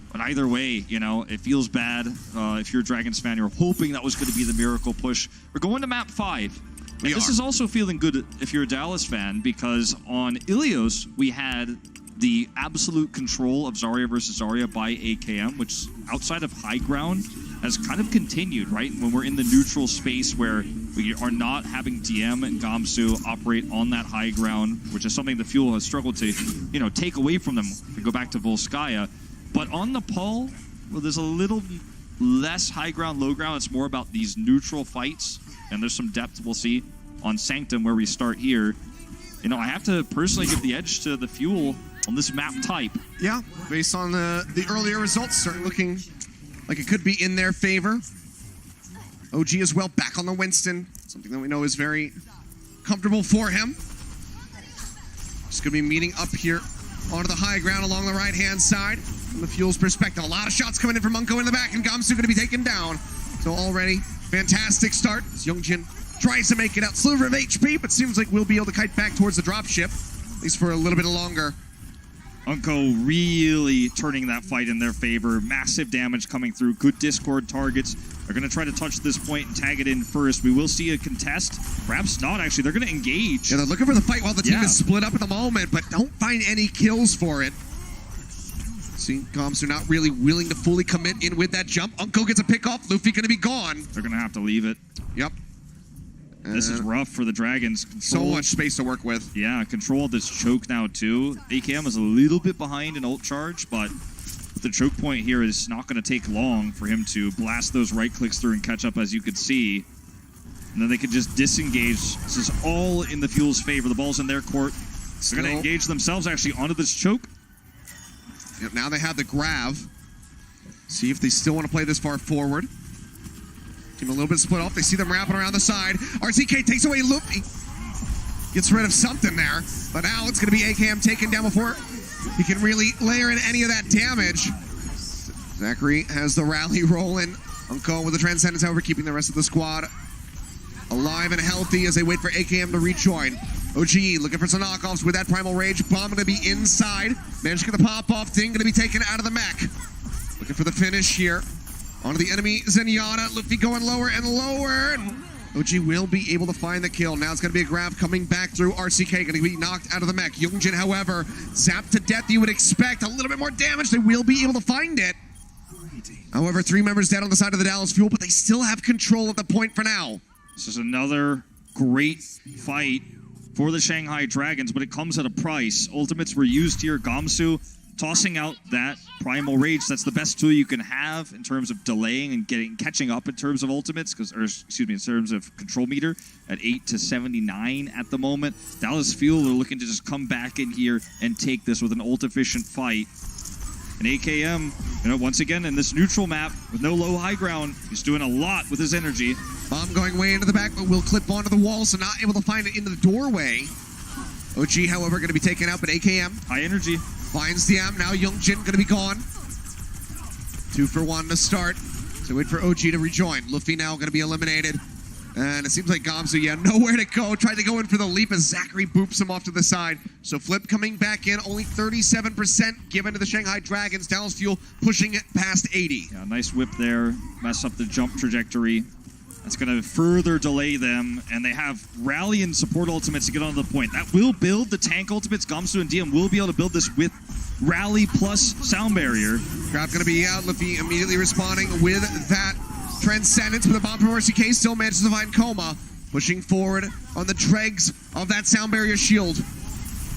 But either way, it feels bad. If you're a Dragons fan, you're hoping that was going to be the miracle push. We're going to map 5. And this is also feeling good if you're a Dallas fan, because on Ilios, we had the absolute control of Zarya versus Zarya by AKM, which outside of high ground has kind of continued, right? When we're in the neutral space where we are not having DM and Gamsu operate on that high ground, which is something the Fuel has struggled to, take away from them if we go back to Volskaya. But on Nepal, well, there's a little less high ground, low ground. It's more about these neutral fights, and there's some depth we'll see on Sanctum where we start here. I have to personally give the edge to the Fuel on this map type.
Yeah, based on the earlier results, certainly looking like it could be in their favor. OG as well, back on the Winston, something that we know is very comfortable for him. Just going to be meeting up here onto the high ground along the right-hand side. From the Fuel's perspective, a lot of shots coming in from Munko in the back, and Gamsu going to be taken down. So already, fantastic start as Youngjin tries to make it out. Sliver of HP, but seems like we'll be able to kite back towards the dropship, at least for a little bit longer.
Unko really turning that fight in their favor. Massive damage coming through. Good Discord targets. They're going to try to touch this point and tag it in first. We will see a contest. Perhaps not, actually. They're going to engage.
Yeah, they're looking for the fight while the team is split up at the moment, but don't find any kills for it. See, Gamsu not really willing to fully commit in with that jump. Unko gets a pick off. Luffy going to be gone.
They're going to have to leave it.
Yep.
This is rough for the Dragons.
So much space to work with.
Yeah, control this choke now too. AKM is a little bit behind in ult charge, but the choke point here is not going to take long for him to blast those right clicks through and catch up, as you could see. And then they could just disengage. This is all in the Fuel's favor. The ball's in their court. They're going to engage themselves actually onto this choke.
Yep, now they have the grav. See if they still want to play this far forward. Team a little bit split off. They see them wrapping around the side. RCK takes away Luffy. Gets rid of something there. But now it's going to be AKM taken down before he can really layer in any of that damage. Zachary has the rally rolling. Unko with the Transcendence, however, keeping the rest of the squad alive and healthy as they wait for AKM to rejoin. OGE looking for some knockoffs with that Primal Rage. Bomb going to be inside. Managed to get the pop-off thing. Going to be taken out of the mech. Looking for the finish here. Onto the enemy, Zenyatta. Luffy going lower and lower. OG will be able to find the kill. Now it's going to be a grab coming back through. RCK going to be knocked out of the mech. Youngjin, however, zapped to death. You would expect a little bit more damage. They will be able to find it. However, 3 members dead on the side of the Dallas Fuel, but they still have control at the point for now.
This is another great fight for the Shanghai Dragons, but it comes at a price. Ultimates were used here. Gamsu tossing out that Primal Rage. That's the best tool you can have in terms of delaying and catching up in terms of ultimates, in terms of control meter at 8 to 79 at the moment. Dallas Fuel are looking to just come back in here and take this with an ult-efficient fight. And AKM, once again in this neutral map with no low high ground, he's doing a lot with his energy.
Bomb going way into the back, but will clip onto the wall, so not able to find it into the doorway. OG, however, going to be taken out, but AKM
high energy
finds the amp. Now Youngjin going to be gone. 2 for 1 to start. So wait for OG to rejoin. Luffy now going to be eliminated. And it seems like Gamsu, nowhere to go. Tried to go in for the leap as Zachary boops him off to the side. So Flip coming back in, only 37% given to the Shanghai Dragons. Dallas Fuel pushing it past 80.
Yeah, nice whip there. Mess up the jump trajectory. That's going to further delay them, and they have rally and support ultimates to get onto the point. That will build the tank ultimates. Gamsu and DM will be able to build this with rally plus sound barrier.
Grab going to be out. Luffy immediately responding with that Transcendence, but the bomb from RCK still manages to find Coma. Pushing forward on the dregs of that sound barrier shield.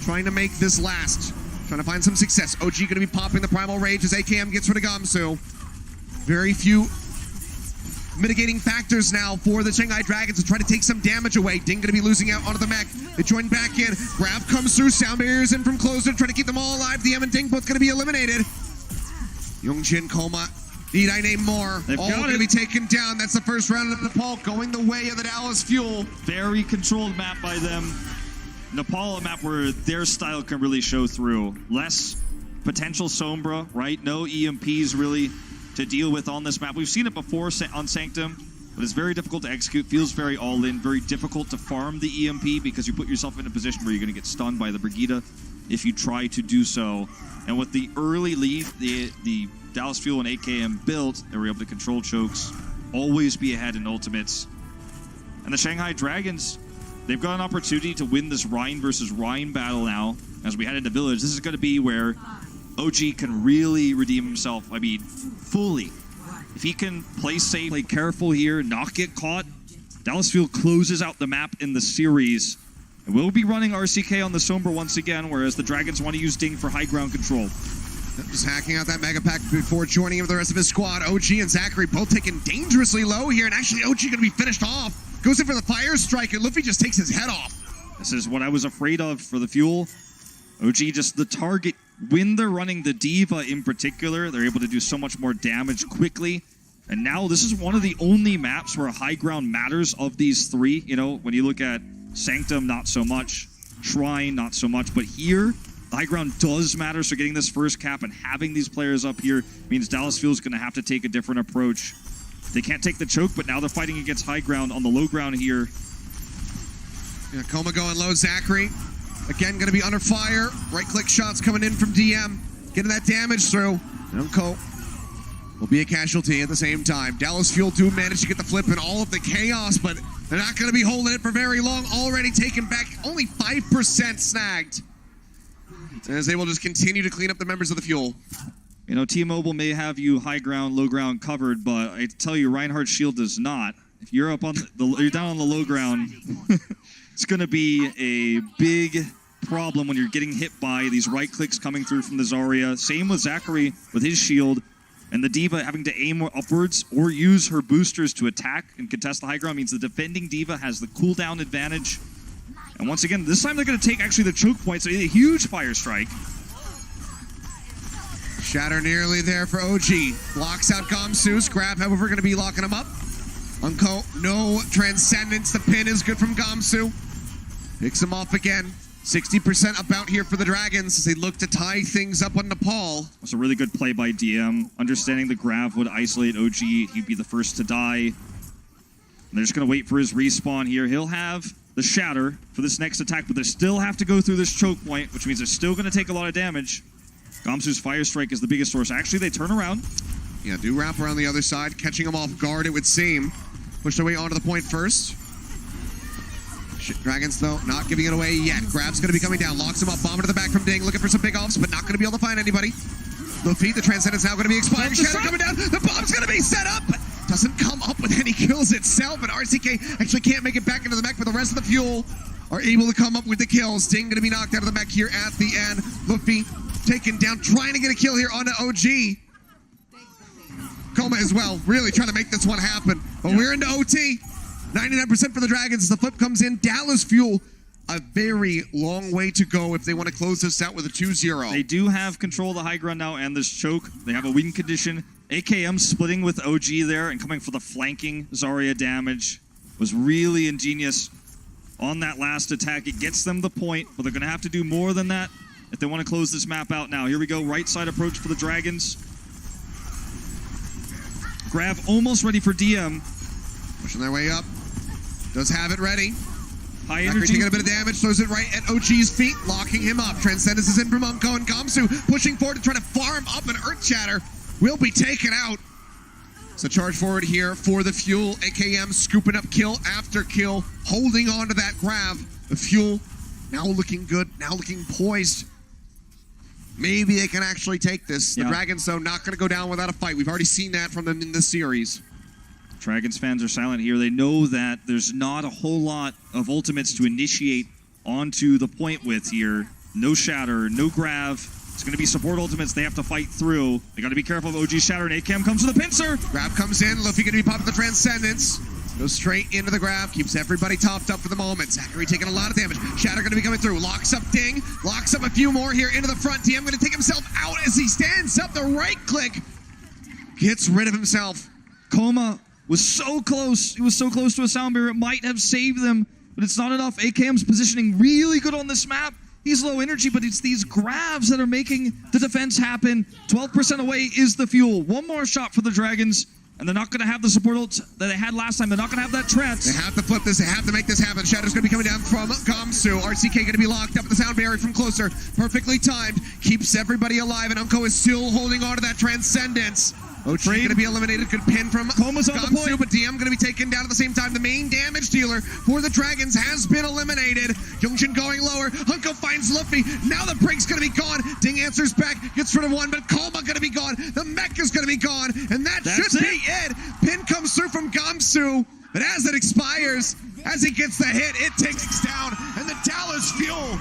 Trying to make this last. Trying to find some success. OG going to be popping the Primal Rage as AKM gets rid of Gamsu. Very few mitigating factors now for the Shanghai Dragons to try to take some damage away. Ding going to be losing out onto the mech. They join back in. Grab comes through. Sound barriers in from closer. Trying to keep them all alive. DM and Ding both going to be eliminated. Youngjin, Coma. Need I name more?
They've
All
got
going to
it.
be taken down. That's the first round of Nepal going the way of the Dallas Fuel.
Very controlled map by them. Nepal, a map where their style can really show through. Less potential Sombra, right? No EMPs really to deal with on this map. We've seen it before on Sanctum, but it's very difficult to execute. Feels very all-in, very difficult to farm the EMP because you put yourself in a position where you're going to get stunned by the Brigida if you try to do so. And with the early lead, the Dallas Fuel and AKM built, they were able to control chokes, always be ahead in ultimates. And the Shanghai Dragons, they've got an opportunity to win this Rhine versus Rhine battle now. As we head into Village, this is going to be where OG can really redeem himself. I mean, fully. If he can play safe, play careful here, not get caught, Dallas Fuel closes out the map in the series. And we'll be running RCK on the Sombra once again, whereas the Dragons want to use Ding for high ground control.
Just hacking out that Mega Pack before joining him with the rest of his squad. OG and Zachary both taken dangerously low here, and actually OG going to be finished off. Goes in for the Fire Strike, and Luffy just takes his head off.
This is what I was afraid of for the Fuel. OG just the target. When they're running the Diva in particular, they're able to do so much more damage quickly. And now this is one of the only maps where high ground matters of these three. You know, when you look at Sanctum, not so much. Shrine, not so much. But here, the high ground does matter. So getting this first cap and having these players up here means Dallas Fuel is going to have to take a different approach. They can't take the choke, but now they're fighting against high ground on the low ground here.
Yeah, Coma going low. Zachary, again, going to be under fire. Right-click shots coming in from DM. Getting that damage through. Unco will be a casualty at the same time. Dallas Fuel do manage to get the flip in all of the chaos, but they're not going to be holding it for very long. Already taken back, only 5% snagged. As they will just continue to clean up the members of the Fuel.
You know, T-Mobile may have you high ground, low ground covered, but I tell you, Reinhardt's shield does not. If you're up on you're down on the low ground, it's going to be a big problem when you're getting hit by these right clicks coming through from the Zarya. Same with Zachary with his shield. And the Diva having to aim upwards or use her boosters to attack and contest the high ground means the defending Diva has the cooldown advantage. And once again, this time they're going to take actually the choke points. So a huge Fire Strike.
Shatter nearly there for OG. Blocks out Gamsu's. Grab, however, going to be locking him up. Unco, no Transcendence. The pin is good from Gamsu. Picks him off again. 60% about here for the Dragons as they look to tie things up on Nepal.
It's a really good play by DM. Understanding the Grav would isolate OG. He'd be the first to die. And they're just going to wait for his respawn here. He'll have the Shatter for this next attack, but they still have to go through this choke point, which means they're still going to take a lot of damage. Gamsu's Fire Strike is the biggest source. Actually, they turn around.
Yeah, do wrap around the other side, catching him off guard, it would seem. Push their way onto the point first. Dragons, though, not giving it away yet. Grab's going to be coming down. Locks him up. Bomber to the back from Ding. Looking for some big offs, but not going to be able to find anybody. Luffy, the Transcendence now going to be expired. Shadow coming down. The bomb's going to be set up, but doesn't come up with any kills itself. And RCK actually can't make it back into the mech, but the rest of the Fuel are able to come up with the kills. Ding going to be knocked out of the mech here at the end. Luffy taken down, trying to get a kill here onto OG. Coma as well, really trying to make this one happen. But we're into OT. 99% for the Dragons as the flip comes in. Dallas Fuel, a very long way to go if they want to close this out with a 2-0.
They do have control of the high ground now and this choke. They have a win condition. AKM splitting with OG there and coming for the flanking Zarya damage was really ingenious on that last attack. It gets them the point, but they're going to have to do more than that if they want to close this map out now. Here we go, right side approach for the Dragons. Grav almost ready for DM.
Pushing their way up. Does have it ready.
High
Zachary
energy.
taking a bit of damage, throws it right at OG's feet, locking him up. Transcendence is in from Unco and Gamsu, pushing forward to try to farm up an Earth Shatter. Will be taken out. So charge forward here for the Fuel. AKM scooping up kill after kill, holding on to that Grav. The Fuel now looking good, now looking poised. Maybe they can actually take this. The Dragons, though, not going to go down without a fight. We've already seen that from them in this series.
Dragons fans are silent here. They know that there's not a whole lot of ultimates to initiate onto the point with here. No Shatter, no Grav. It's going to be support ultimates they have to fight through. They got to be careful of OG Shatter, and AKM comes to the pincer.
Grav comes in. Luffy going to be popping the Transcendence. Goes straight into the grab, keeps everybody topped up for the moment. Zachary taking a lot of damage. Shatter going to be coming through. Locks up Ding. Locks up a few more here into the front. DM going to take himself out as he stands up. The right click gets rid of himself.
Coma was so close. He was so close to a sound barrier. It might have saved them, but it's not enough. AKM's positioning really good on this map. He's low energy, but it's these grabs that are making the defense happen. 12% away is the fuel. One more shot for the Dragons, and they're not going to have the support ult that they had last time. They're not going to have that trance.
They have to flip this. They have to make this happen. Shadow's going to be coming down from Gamsu. RCK going to be locked up at the sound barrier from closer. Perfectly timed. Keeps everybody alive, and Unko is still holding on to that transcendence. OG going to be eliminated. Good pin from
Coma's on the
Gamsu,
point.
but DM going to be taken down at the same time. The main damage dealer for the Dragons has been eliminated. Youngjin going lower. Unko finds Luffy. Now the Brink's going to be gone. Ding answers back. Gets rid of one, but Coma going to be gone. The mech is going to be gone, and that's should be it. Pin comes through from Gamsu, but as it expires, as he gets the hit, it takes down, and the Dallas Fuel,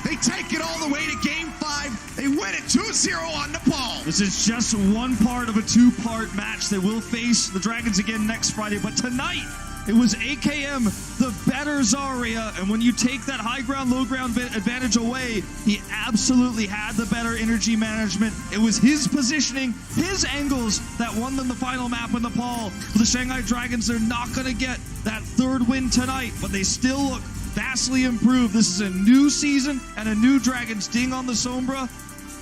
they take it all the way to Game 5. They win it 2-0 on Nepal.
This is just one part of a two-part match. They will face the Dragons again next Friday, but tonight it was AKM, the better Zarya, and when you take that high ground, low ground advantage away, he absolutely had the better energy management. It was his positioning, his angles that won them the final map in Nepal. For the Shanghai Dragons, they're not going to get that third win tonight, but they still look vastly improved. This is a new season and a new Dragons. Ding on the Sombra,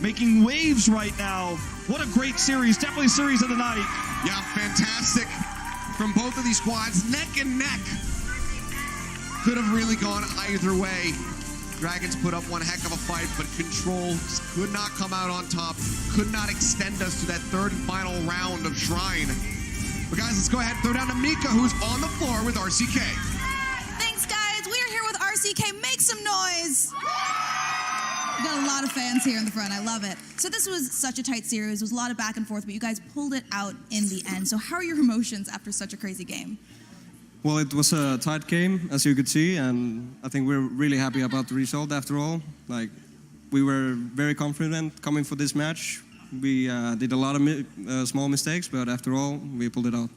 making waves right now. What a great series. Definitely series of the night.
Yeah, fantastic from both of these squads. Neck and neck. Could have really gone either way. Dragons put up one heck of a fight, but Control could not come out on top. Could not extend us to that third and final round of Shrine. But guys, let's go ahead and throw down to Mika, who's on the floor with RCK.
Thanks, guys. We're here with RCK. Make some noise. We got a lot of fans here in the front. I love it. So this was such a tight series. It was a lot of back and forth, but you guys pulled it out in the end. So how are your emotions after such a crazy game?
Well, it was a tight game, as you could see, and I think we're really happy about the result after all. Like, we were very confident coming for this match. We did a lot of small mistakes, but after all, we pulled it out.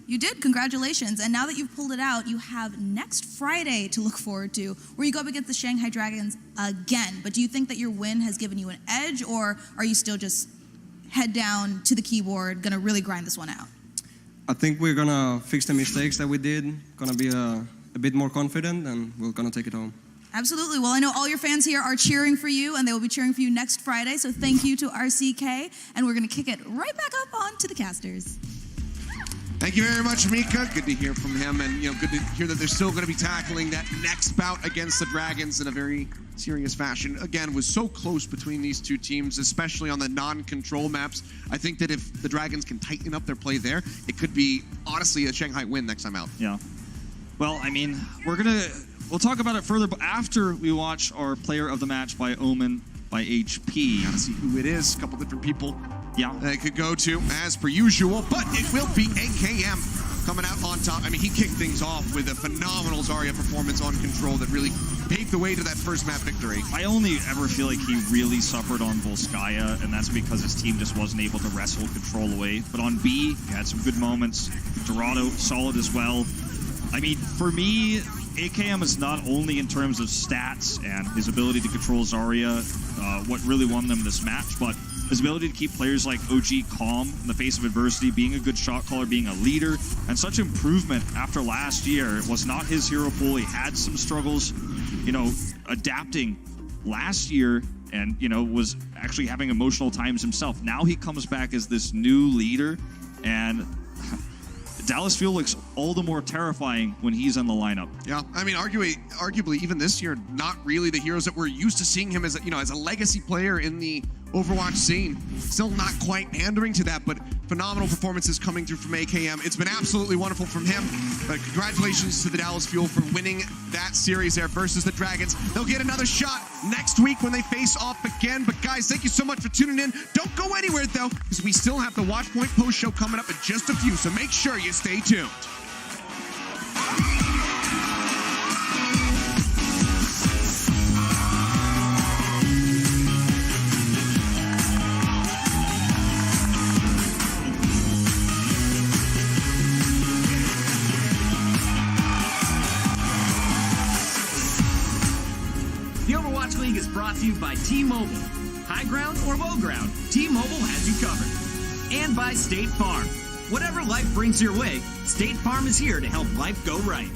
You did. Congratulations. And now that you've pulled it out, you have next Friday to look forward to, where you go up against the Shanghai Dragons again. But do you think that your win has given you an edge, or are you still just head down to the keyboard, going to really grind this one out?
I think we're going to fix the mistakes that we did, going to be a bit more confident, and we're going to take it home.
Absolutely. Well, I know all your fans here are cheering for you, and they will be cheering for you next Friday. So thank you to RCK, and we're going to kick it right back up onto the casters.
Thank you very much, Mika. Good to hear from him, and good to hear that they're still going to be tackling that next bout against the Dragons in a very serious fashion. Again, was so close between these two teams, especially on the non-control maps. I think that if the Dragons can tighten up their play there, it could be honestly a Shanghai win next time out.
Yeah. Well, I mean, we'll talk about it further, but after we watch our player of the match by Omen by HP.
Gotta see who it is. A couple different people.
Yeah.
That it could go to as per usual, but it will be AKM coming out on top. I mean, he kicked things off with a phenomenal Zarya performance on Control that really paved the way to that first map victory.
I only ever feel like he really suffered on Volskaya, and that's because his team just wasn't able to wrestle Control away. But on B, he had some good moments. Dorado, solid as well. I mean, for me, AKM is not only in terms of stats and his ability to control Zarya, what really won them this match, but his ability to keep players like OG calm in the face of adversity, being a good shot caller, being a leader, and such improvement after last year. It was not his hero pool. He had some struggles, adapting last year and, was actually having emotional times himself. Now he comes back as this new leader, and Dallas Fuel looks all the more terrifying when he's in the lineup.
Yeah, I mean, arguably, even this year, not really the heroes that we're used to seeing him as a legacy player in the Overwatch scene. Still not quite pandering to that, but phenomenal performances coming through from AKM. It's been absolutely wonderful from him, but congratulations to the Dallas Fuel for winning that series there versus the Dragons. They'll get another shot next week when they face off again, but guys, thank you so much for tuning in. Don't go anywhere, though, because we still have the Watchpoint Post Show coming up in just a few, so make sure you stay tuned.
brought to you by T-Mobile. High ground or low ground, T-Mobile has you covered. And by State Farm. Whatever life brings your way, State Farm is here to help life go right.